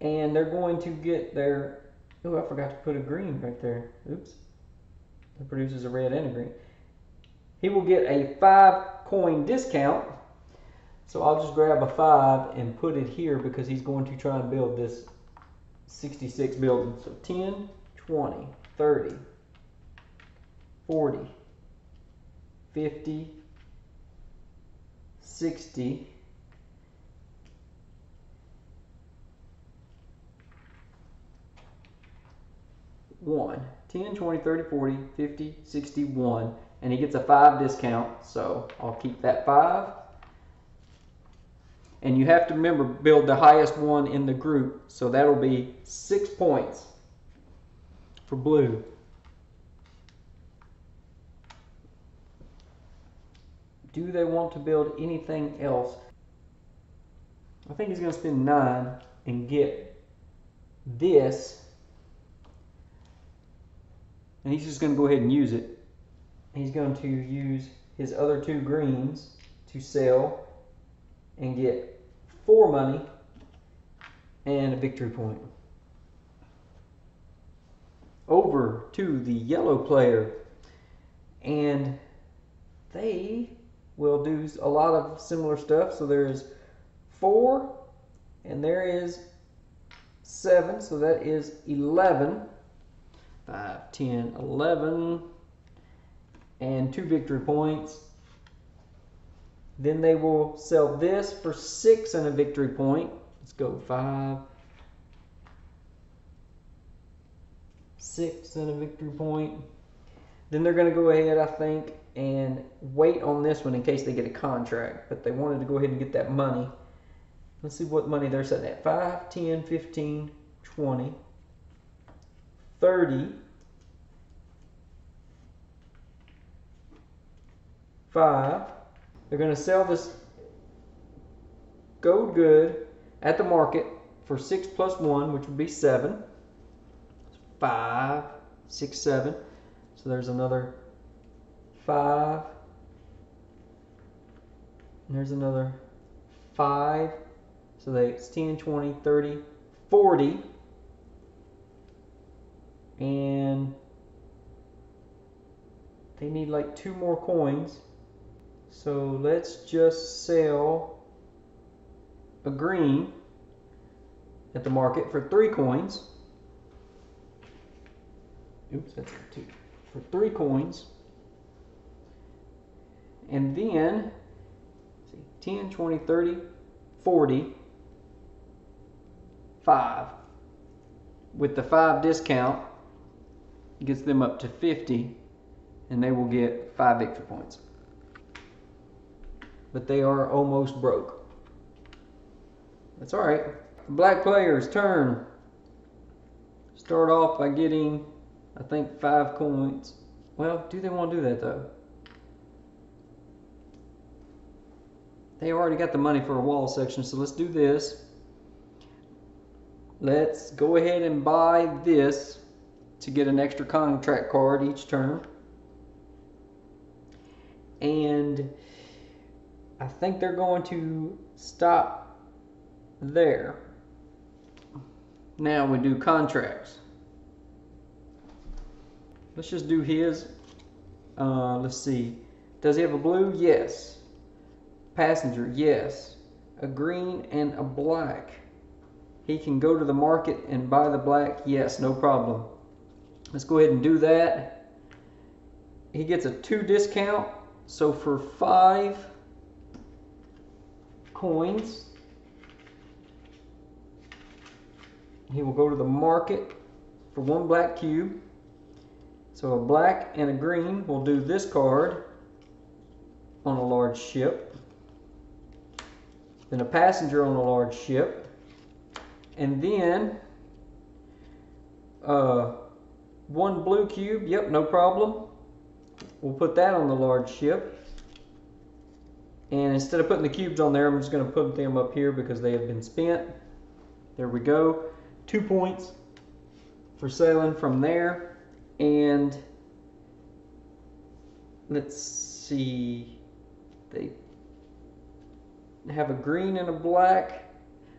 And they're going to get their, oh, I forgot to put a green right there. Oops. That produces a red and a green. He will get a 5 coin discount. So I'll just grab a 5 and put it here because he's going to try and build this 66 building. So 10, 20, 30, 40, 50, 60, 1. 10, 20, 30, 40, 50, 61. And he gets a 5 discount. So I'll keep that 5. And you have to remember, build the highest one in the group. So that'll be 6 points for blue. Do they want to build anything else? I think he's going to spend 9 and get this. And he's just going to go ahead and use it. He's going to use his other 2 greens to sell and get 4 money and a victory point. Over to the yellow player, and they will do a lot of similar stuff. So there is 4 and there is 7, so that is 11. 5, 10, 11, and 2 victory points. Then they will sell this for 6 and a victory point. Let's go 5, 6 and a victory point. Then they're going to go ahead, I think, and wait on this one in case they get a contract. But they wanted to go ahead and get that money. Let's see what money they're setting at. 5, 10, 15, 20, 30, 5. They're going to sell this gold good at the market for 6 plus 1, which would be 7. 5, 6, 7. So there's another 5. And there's another 5. So that's 10, 20, 30, 40. And they need like 2 more coins. So let's just sell a green at the market for 3 coins. Oops, that's 2. For 3 coins. And then, let's see, 10, 20, 30, 40, 5. With the 5 discount, gets them up to 50, and they will get 5 victory points. But they are almost broke. That's alright. Black player's turn. Start off by getting, I think, 5 coins. Well, do they want to do that though? They already got the money for a wall section, so let's do this. Let's go ahead and buy this to get an extra contract card each turn. And I think they're going to stop there. Now we do contracts. Let's just do his. Let's see. Does he have a blue? Yes. Passenger? Yes. A green and a black. He can go to the market and buy the black? Yes, no problem. Let's go ahead and do that. He gets a 2 discount. So for 5 coins, he will go to the market for 1 black cube. So a black and a green will do this card on a large ship. Then a passenger on a large ship. And then 1 blue cube. Yep, no problem. We'll put that on the large ship. And instead of putting the cubes on there, I'm just going to put them up here because they have been spent. There we go. 2 points for sailing from there. And let's see, they have a green and a black.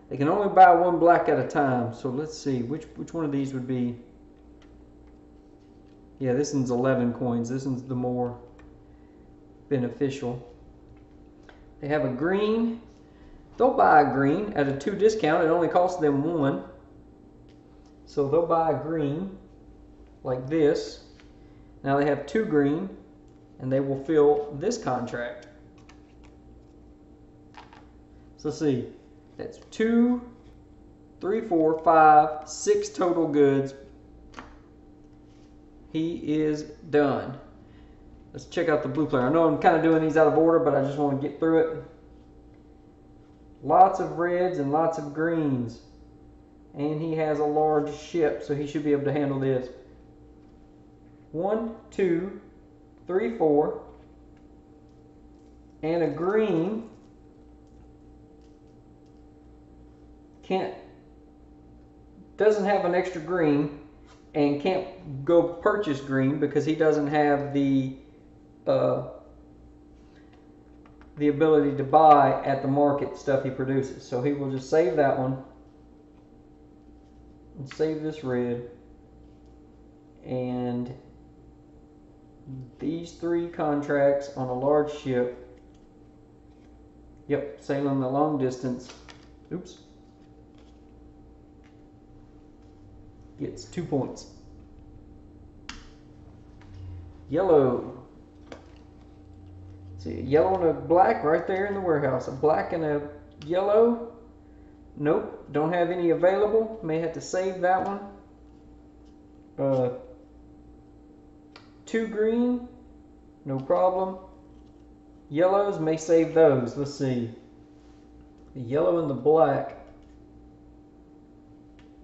They can only buy 1 black at a time. So let's see, which one of these would be? Yeah, this one's 11 coins. This one's the more beneficial. They have a green. They'll buy a green at a 2 discount. It only costs them 1. So they'll buy a green like this. Now they have 2 green, and they will fill this contract. So let's see. That's 2, 3, 4, 5, 6 total goods. He is done. Let's check out the blue player. I know I'm kind of doing these out of order, but I just want to get through it. Lots of reds and lots of greens. And he has a large ship, so he should be able to handle this. 1, 2, 3, 4. And a green. Doesn't have an extra green and can't go purchase green because he doesn't have the ability to buy at the market stuff he produces. So he will just save that one and save this red, and these 3 contracts on a large ship. Yep, sailing the long distance. Oops. Gets 2 points. Yellow. See, a yellow and a black right there in the warehouse. A black and a yellow. Nope, don't have any available. May have to save that one. 2 green. No problem. Yellows, may save those. Let's see. The yellow and the black.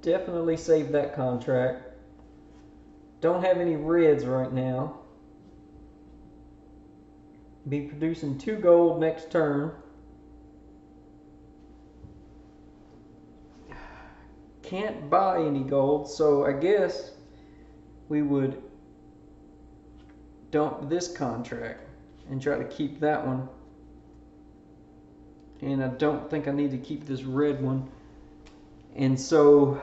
Definitely save that contract. Don't have any reds right now. Be producing 2 gold next turn. Can't buy any gold, so I guess we would dump this contract and try to keep that one. And I don't think I need to keep this red one. And so,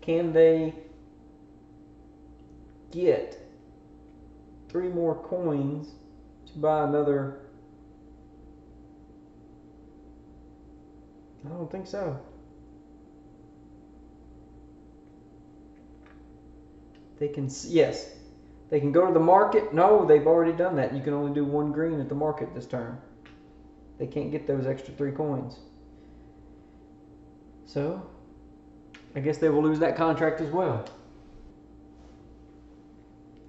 can they get 3 more coins to buy another? I don't think so. They can, yes, they can go to the market. No, they've already done that. You can only do 1 green at the market this turn. They can't get those extra 3 coins. So, I guess they will lose that contract as well.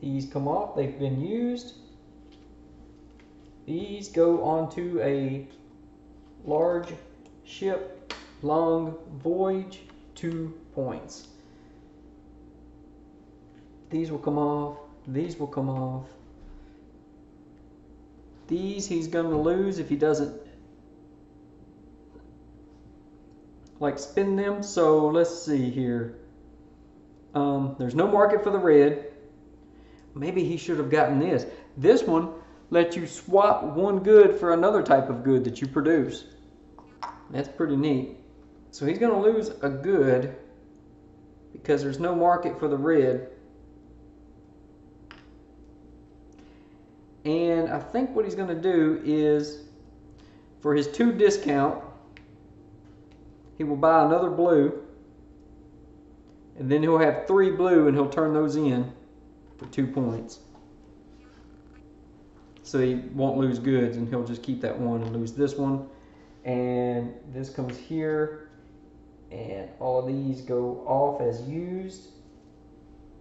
These come off, they've been used. These go onto a large ship, long voyage, 2 points. These will come off, these will come off. These he's going to lose if he doesn't like spin them. So let's see here. There's no market for the red. Maybe he should have gotten this. This one lets you swap one good for another type of good that you produce. That's pretty neat. So he's going to lose a good because there's no market for the red. And I think what he's going to do is, for his 2 discount, he will buy another blue. And then he'll have 3 blue and he'll turn those in for 2 points. So he won't lose goods and he'll just keep that one and lose this one. And this comes here. And all of these go off as used.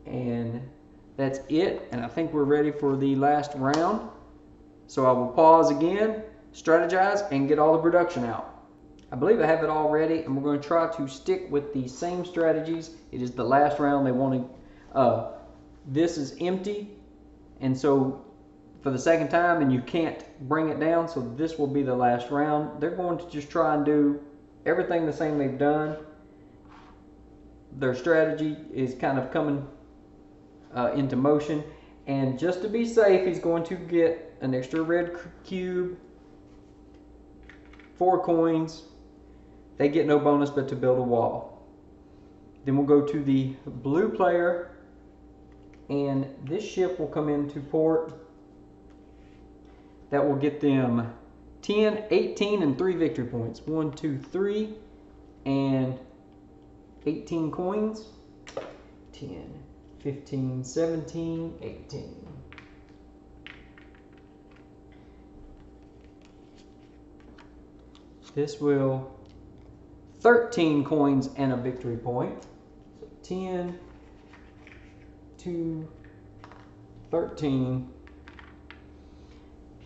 And that's it. And I think we're ready for the last round. So I will pause again, strategize, and get all the production out. I believe I have it all ready, and we're going to try to stick with the same strategies. It is the last round. They want to, this is empty, and so for the second time, and you can't bring it down, so this will be the last round. They're going to just try and do everything the same they've done. Their strategy is kind of coming into motion, and just to be safe, he's going to get an extra red cube, 4 coins. They get no bonus but to build a wall. Then we'll go to the blue player, and this ship will come into port. That will get them 10, 18, and 3 victory points. 1, 2, 3, and 18 coins. 10, 15, 17, 18. This will 13 coins and a victory point. So 10, 2, 13,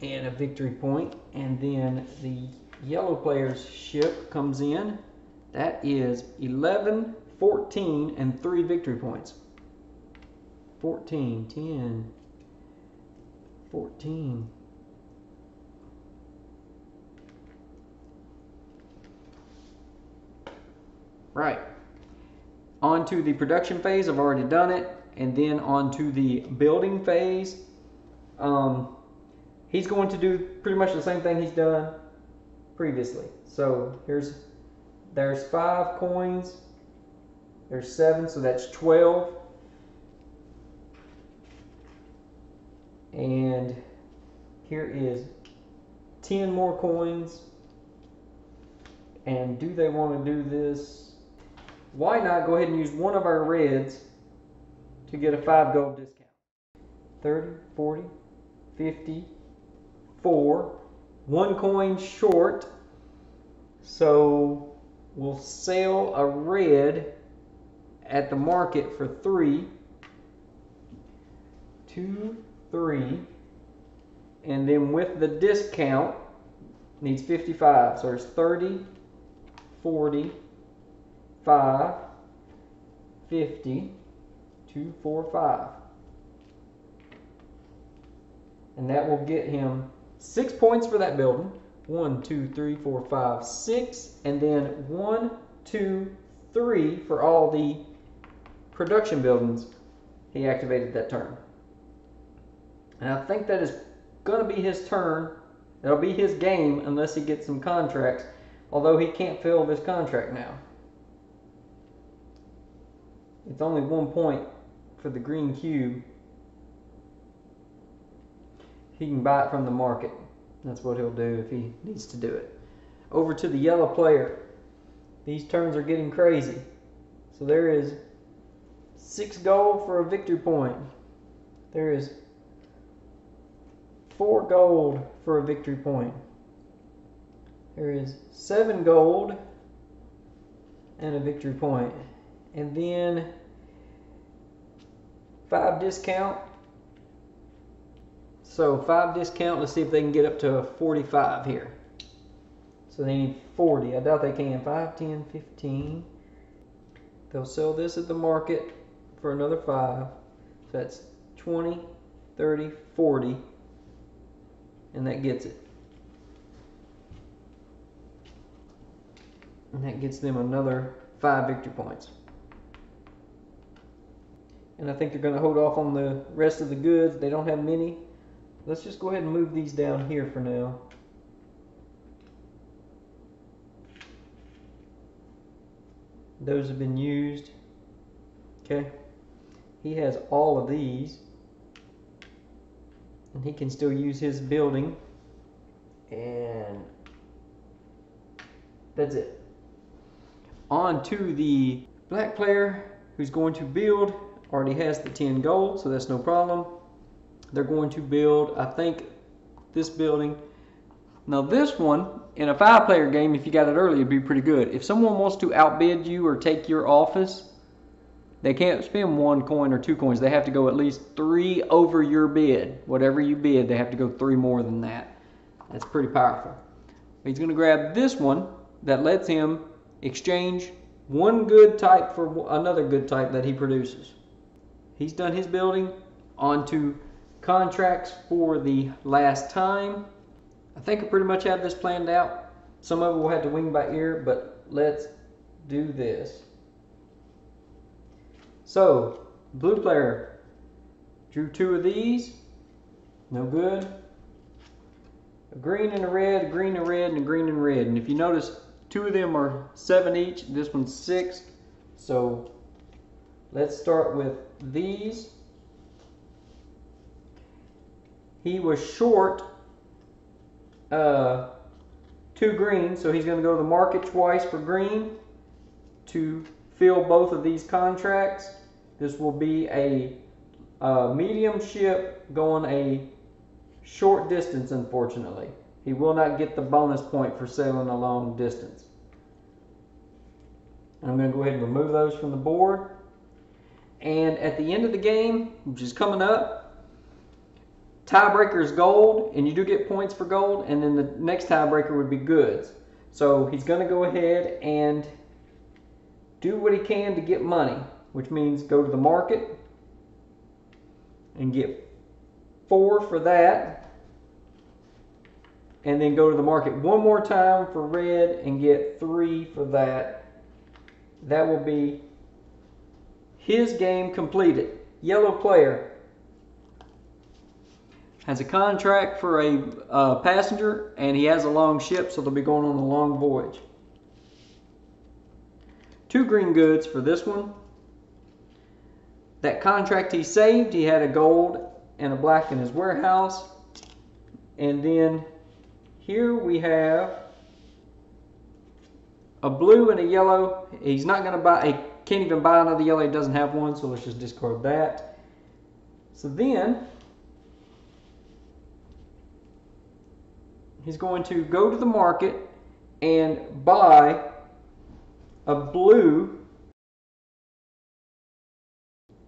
and a victory point. And then the yellow player's ship comes in. That is 11, 14, and 3 victory points. 14, 10, 14. Right. On to the production phase. I've already done it. And then on to the building phase. He's going to do pretty much the same thing he's done previously. So there's 5 coins. There's 7, so that's 12. And here is 10 more coins. And do they want to do this? Why not go ahead and use one of our reds to get a 5 gold discount? 30, 40, 50, 4. 1 coin short. So we'll sell a red at the market for 3. 2, 3. And then with the discount, needs 55. So there's 30, 40, 5, 50, 2, 4, 5. And that will get him 6 points for that building. 1, 2, 3, 4, 5, 6. And then 1, 2, 3 for all the production buildings he activated that turn. And I think that is going to be his turn. That'll be his game unless he gets some contracts. Although he can't fill this contract now. It's only 1 point for the green cube. He can buy it from the market. That's what he'll do if he needs to do it. Over to the yellow player. These turns are getting crazy. So there is 6 gold for a victory point. There is 4 gold for a victory point. There is 7 gold and a victory point. And then 5 discount So 5 discount, let's see if they can get up to 45 here. So they need 40. I doubt they can. 5, 10, 15. They'll sell this at the market for another 5. So that's 20, 30, 40. And that gets it. And that gets them another 5 victory points. And I think they're going to hold off on the rest of the goods. They don't have many. Let's just go ahead and move these down here for now. Those have been used. Okay. He has all of these. And he can still use his building. And that's it. On to the black player who's going to build. Already has the 10 gold, so that's no problem. They're going to build, I think, this building. Now this one, in a 5-player game, if you got it early, it'd be pretty good. If someone wants to outbid you or take your office, they can't spend 1 coin or 2 coins. They have to go at least 3 over your bid. Whatever you bid, they have to go 3 more than that. That's pretty powerful. He's going to grab this one that lets him exchange one good type for another good type that he produces. He's done his building. On to contracts for the last time. I think I pretty much have this planned out. Some of it will have to wing by ear, but let's do this. So, blue player drew 2 of these. No good. A green and a red, a green and a red, and a green and red. And if you notice, 2 of them are 7 each. This one's 6. So, let's start with these. He was short 2 green, so he's going to go to the market twice for green to fill both of these contracts. This will be a medium ship going a short distance, unfortunately. He will not get the bonus point for sailing a long distance. And I'm going to go ahead and remove those from the board. And at the end of the game, which is coming up, tiebreaker is gold, and you do get points for gold, and then the next tiebreaker would be goods. So he's going to go ahead and do what he can to get money, which means go to the market and get 4 for that, and then go to the market one more time for red and get 3 for that. That will be his game completed. Yellow player has a contract for a passenger, and he has a long ship, so they'll be going on a long voyage. 2 green goods for this one. That contract he saved, he had a gold and a black in his warehouse. And then here we have a blue and a yellow. He's not going to buy, he can't even buy another yellow, he doesn't have one, so let's just discard that. So then he's going to go to the market and buy a blue,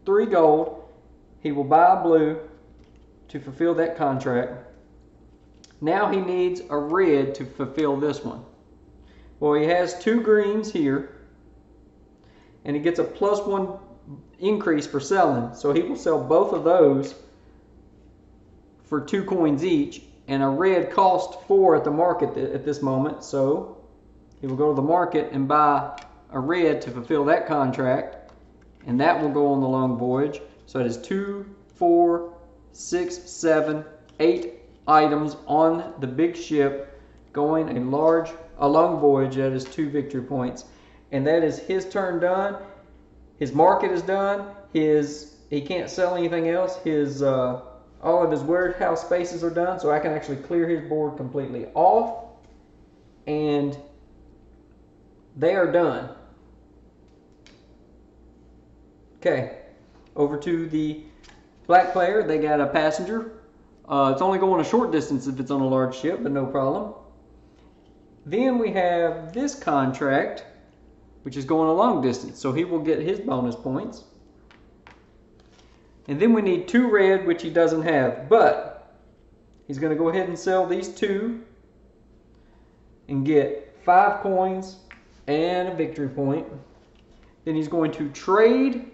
3 gold. He will buy a blue to fulfill that contract. Now he needs a red to fulfill this one. Well, he has 2 greens here, and he gets a +1 increase for selling. So he will sell both of those for 2 coins each, and a red costs 4 at the market at this moment. So he will go to the market and buy a red to fulfill that contract, and that will go on the long voyage. So it is 2, 4, 6, 7, 8 items on the big ship going a long voyage. That is 2 victory points, and that is his turn done. His market is done. He can't sell anything else. All of his warehouse spaces are done, so I can actually clear his board completely off, and they are done. Okay, over to the black player. They got a passenger. It's only going a short distance if it's on a large ship, but no problem. Then we have this contract, which is going a long distance, so he will get his bonus points. And then we need 2 red, which he doesn't have, but he's going to go ahead and sell these two and get 5 coins and a victory point. Then he's going to trade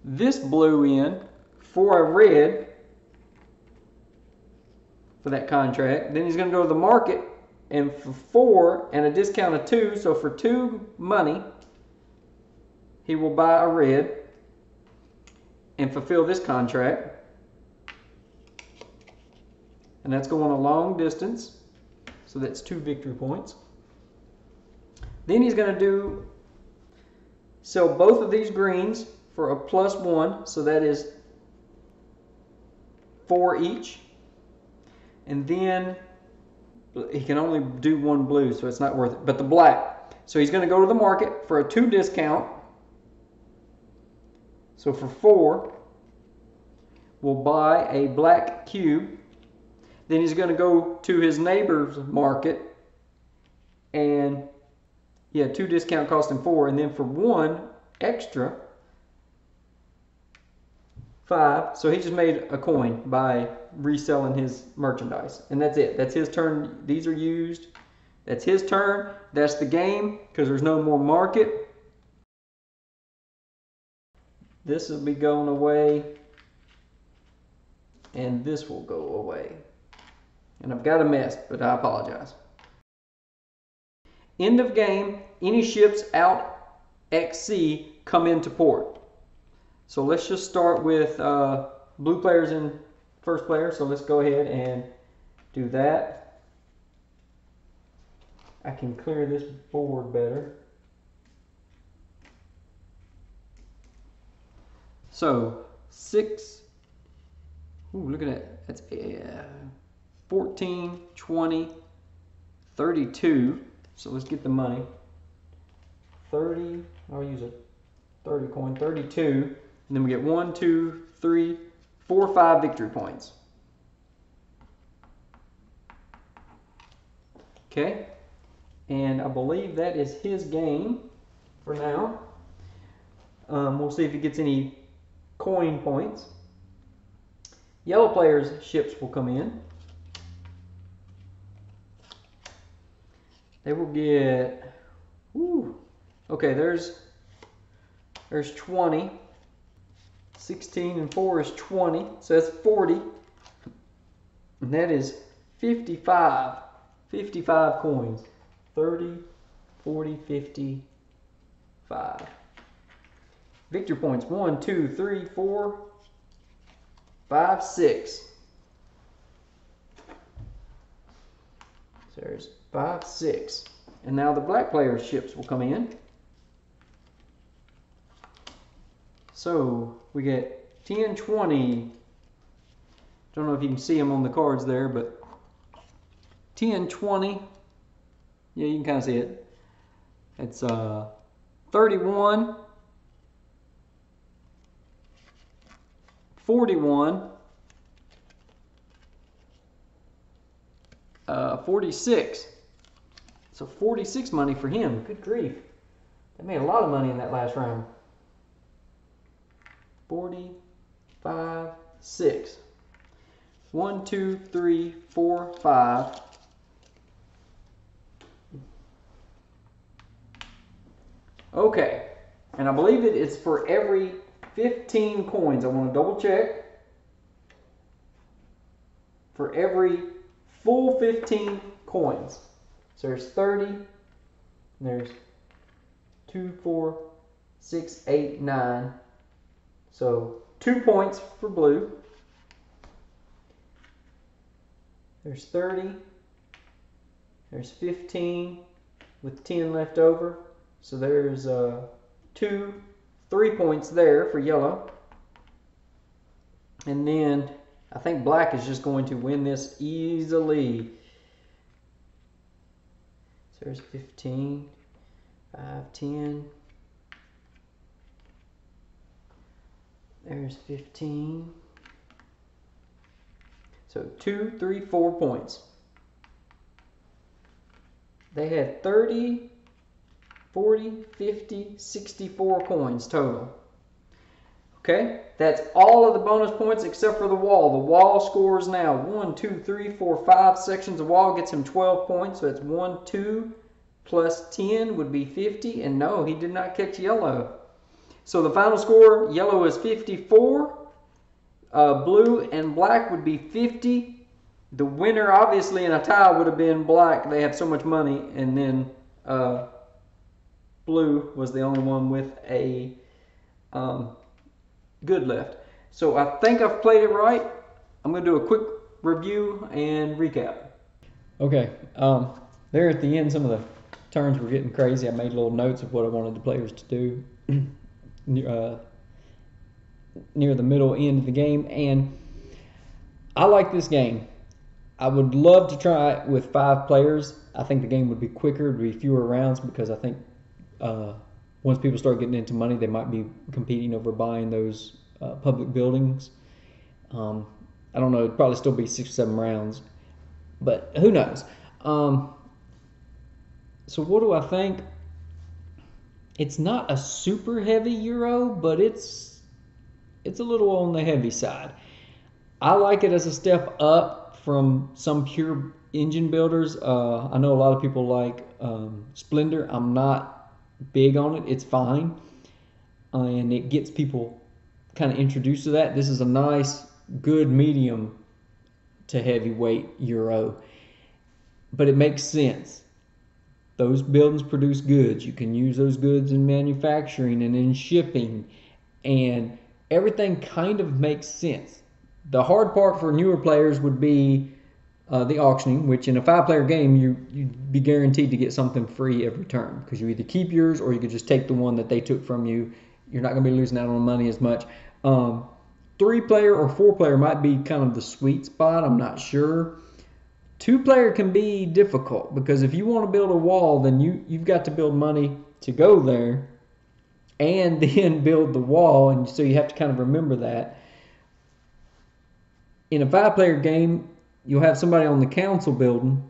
this blue in for a red for that contract. Then he's going to go to the market, and for 4 and a discount of 2, so for 2 money, he will buy a red and fulfill this contract. And that's going a long distance, so that's 2 victory points. Then he's going to sell both of these greens for a +1, so that is 4 each. And then he can only do 1 blue, so it's not worth it. But the black, so he's going to go to the market for a 2 discount. So for 4, we'll buy a black cube. Then he's going to go to his neighbor's market, and 2 discount costing 4, and then for 1 extra, 5. So he just made a coin by reselling his merchandise, and that's it. That's his turn. These are used. That's his turn. That's the game, because there's no more market. This will be going away, and this will go away. And I've got a mess, but I apologize. End of game. Any ships out at sea come into port. So let's just start with blue players in first player. So let's go ahead and do that. I can clear this board better. So 6. Ooh, look at that. That's 14, 20, 32. So let's get the money. 30. I'll use a 30 coin. 32. And then we get 1, 2, 3, 4, 5 victory points. Okay. And I believe that is his game for now. We'll see if he gets any coin points. Yellow players' ships will come in. They will get, okay, there's 20. 16 and 4 is 20, so that's 40. And that is 55. 55 coins. 30, 40, 55. Victory points. 1, 2, 3, 4, 5, 6. So there's 5, 6. And now the black players' ships will come in. So we get 10, 20. Don't know if you can see them on the cards there, but 10, 20. Yeah, you can kind of see it. It's 31, 41, 46. So 46 money for him. Good grief. That made a lot of money in that last round. 45, 6. 1, 2, 3, 4, 5. Okay, and I believe it is for every 15 coins. I want to double check. For every full 15 coins. So there's 30, and there's 2, 4, 6, 8, 9. So 2 points for blue. There's 30. There's 15 with 10 left over. So there's 3 points there for yellow. And then I think black is just going to win this easily. So there's 15, 5, 10. There's 15. So 2, 3, 4 points. They had 30, 40, 50, 64 coins total. Okay, that's all of the bonus points except for the wall. The wall scores now 1, 2, 3, 4, 5 sections of wall, gets him 12 points. So that's 1, 2 plus 10 would be 50. And no, he did not catch yellow. So the final score, yellow is 54. Blue and black would be 50. The winner, obviously, in a tie would have been black. They have so much money. And then blue was the only one with a good left. So I think I've played it right. I'm going to do a quick review and recap. Okay, there at the end, some of the turns were getting crazy. I made little notes of what I wanted the players to do near the middle end of the game, and I like this game. I would love to try it with 5 players. I think the game would be quicker, it would be fewer rounds, because I think once people start getting into money, they might be competing over buying those public buildings. I don't know, it'd probably still be 6 or 7 rounds, but who knows? So what do I think? It's not a super heavy Euro, but it's a little on the heavy side. I like it as a step up from some pure engine builders. I know a lot of people like Splendor. I'm not big on it. It's fine, and it gets people kind of introduced to that. This is a nice, good medium to heavyweight Euro, but it makes sense. Those buildings produce goods. You can use those goods in manufacturing and in shipping, and everything kind of makes sense. The hard part for newer players would be the auctioning, which in a 5-player game, you'd be guaranteed to get something free every turn, because you either keep yours or you could just take the one that they took from you. You're not going to be losing out on money as much. 3-player or 4-player might be kind of the sweet spot. I'm not sure. 2-player can be difficult, because if you want to build a wall, then you've got to build money to go there and then build the wall, and so you have to kind of remember that. In a 5-player game, you'll have somebody on the council building.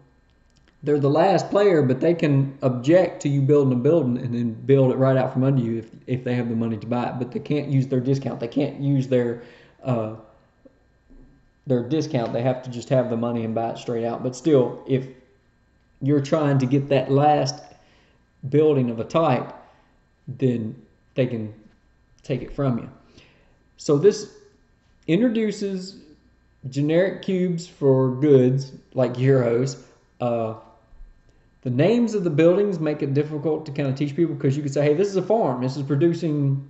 They're the last player, but they can object to you building a building and then build it right out from under you if they have the money to buy it. But they can't use their discount. They can't use their discount. They have to just have the money and buy it straight out. But still, if you're trying to get that last building of a type, then they can take it from you. So this introduces generic cubes for goods like euros. The names of the buildings make it difficult to kind of teach people, because you could say, hey, this is a farm, this is producing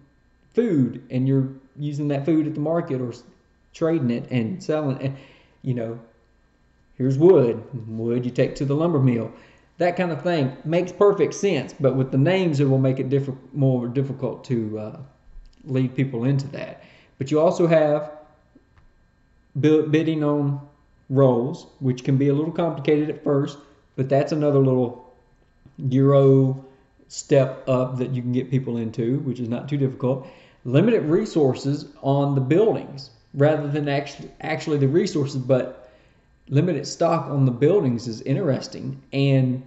food, and you're using that food at the market or trading it and selling it. And, here's wood you take to the lumber mill. That kind of thing makes perfect sense, but with the names, it will make it more difficult to lead people into that. But you also have bidding on rolls, which can be a little complicated at first, but that's another little Euro step up that you can get people into, which is not too difficult. Limited resources on the buildings, rather than actually the resources, but limited stock on the buildings is interesting. And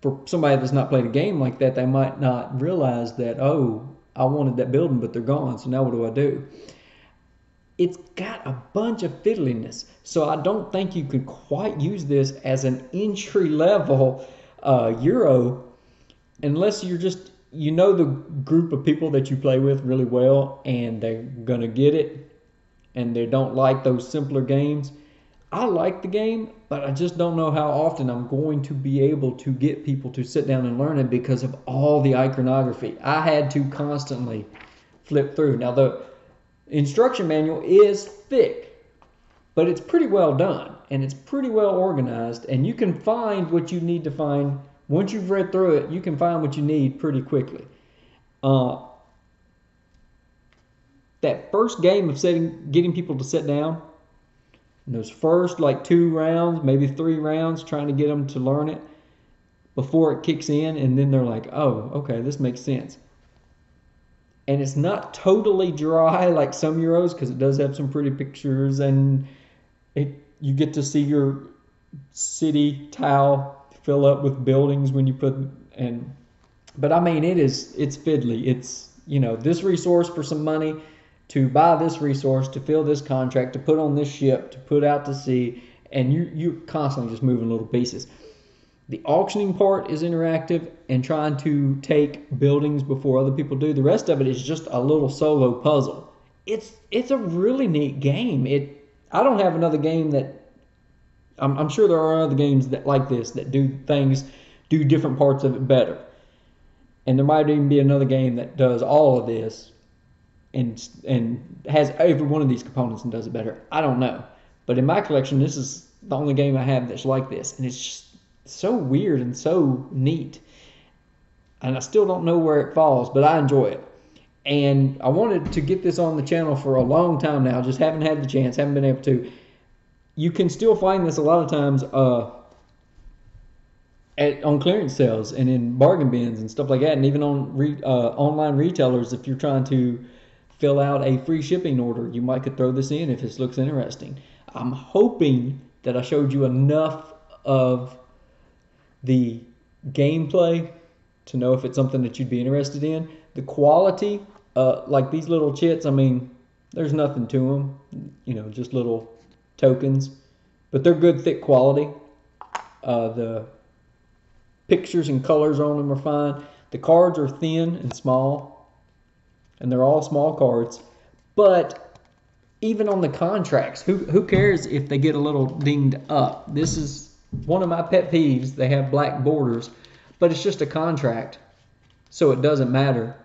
for somebody that's not played a game like that, they might not realize that, oh, I wanted that building, but they're gone, so now what do I do? It's got a bunch of fiddliness, so I don't think you could quite use this as an entry-level Euro, unless you're just, the group of people that you play with really well, and they're going to get it, and they don't like those simpler games. I like the game, but I just don't know how often I'm going to be able to get people to sit down and learn it because of all the iconography. I had to constantly flip through. Now, the instruction manual is thick, but it's pretty well done, and it's pretty well organized, and you can find what you need to find. Once you've read through it, you can find what you need pretty quickly. That first game of getting people to sit down, those first 2 rounds, maybe 3 rounds, trying to get them to learn it before it kicks in, and then they're like, oh, okay, this makes sense. And it's not totally dry like some Euros, because it does have some pretty pictures, and you get to see your city tile fill up with buildings when you but I mean, it's fiddly. It's, this resource for some money to buy this resource, to fill this contract, to put on this ship, to put out to sea, and you're constantly just moving little pieces. The auctioning part is interactive and trying to take buildings before other people do. The rest of it is just a little solo puzzle. It's a really neat game. I don't have another game that I'm sure there are other games that like this that do different parts of it better. And there might even be another game that does all of this and has every one of these components and does it better. I don't know. But in my collection, this is the only game I have that's like this. And it's just so weird and so neat. And I still don't know where it falls, but I enjoy it. And I wanted to get this on the channel for a long time now. Just haven't had the chance, haven't been able to. You can still find this a lot of times on clearance sales and in bargain bins and stuff like that. And even on online retailers, if you're trying to fill out a free shipping order, you might could throw this in if this looks interesting. I'm hoping that I showed you enough of the gameplay to know if it's something that you'd be interested in. The quality, like these little chits, I mean, there's nothing to them, you know, just little tokens, but they're good thick quality. The pictures and colors on them are fine. The cards are thin and small, and they're all small cards. But even on the contracts, who cares if they get a little dinged up? This is one of my pet peeves. They have black borders, but it's just a contract, so it doesn't matter.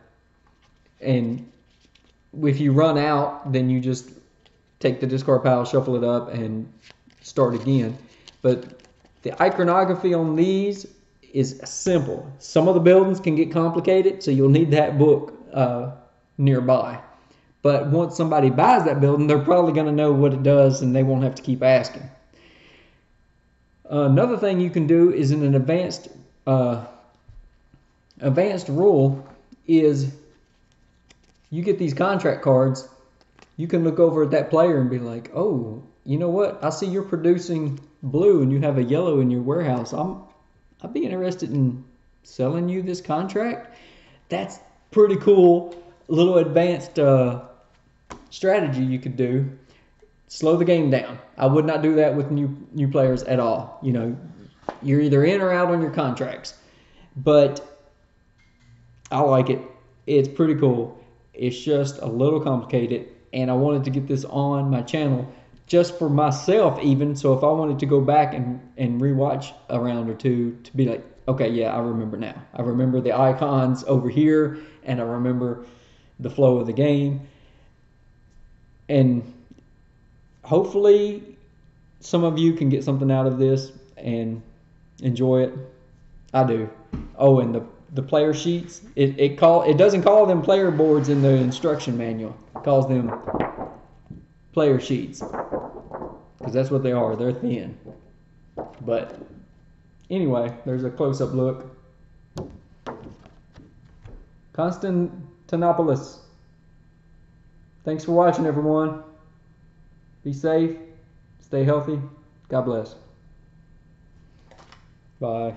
And if you run out, then you just take the discard pile, shuffle it up, and start again. But the iconography on these is simple. Some of the buildings can get complicated, so you'll need that book nearby. But once somebody buys that building, they're probably going to know what it does, and they won't have to keep asking. Another thing you can do is in an advanced rule is you get these contract cards. You can look over at that player and be like, oh, you know what? I see you're producing blue and you have a yellow in your warehouse. I'd be interested in selling you this contract. That's pretty cool. Little advanced strategy you could do. Slow the game down. I would not do that with new players at all. You know, you're either in or out on your contracts. But I like it. It's pretty cool. It's just a little complicated, and I wanted to get this on my channel just for myself even, so if I wanted to go back and rewatch a round or two to be like, okay, yeah, I remember now. I remember the icons over here, and I remember the flow of the game. And hopefully some of you can get something out of this and enjoy it. I do. Oh, and the player sheets, it doesn't call them player boards in the instruction manual. It calls them player sheets, because that's what they are. They're thin. But anyway, there's a close-up look. Constantinopolis. Thanks for watching, everyone. Be safe. Stay healthy. God bless. Bye.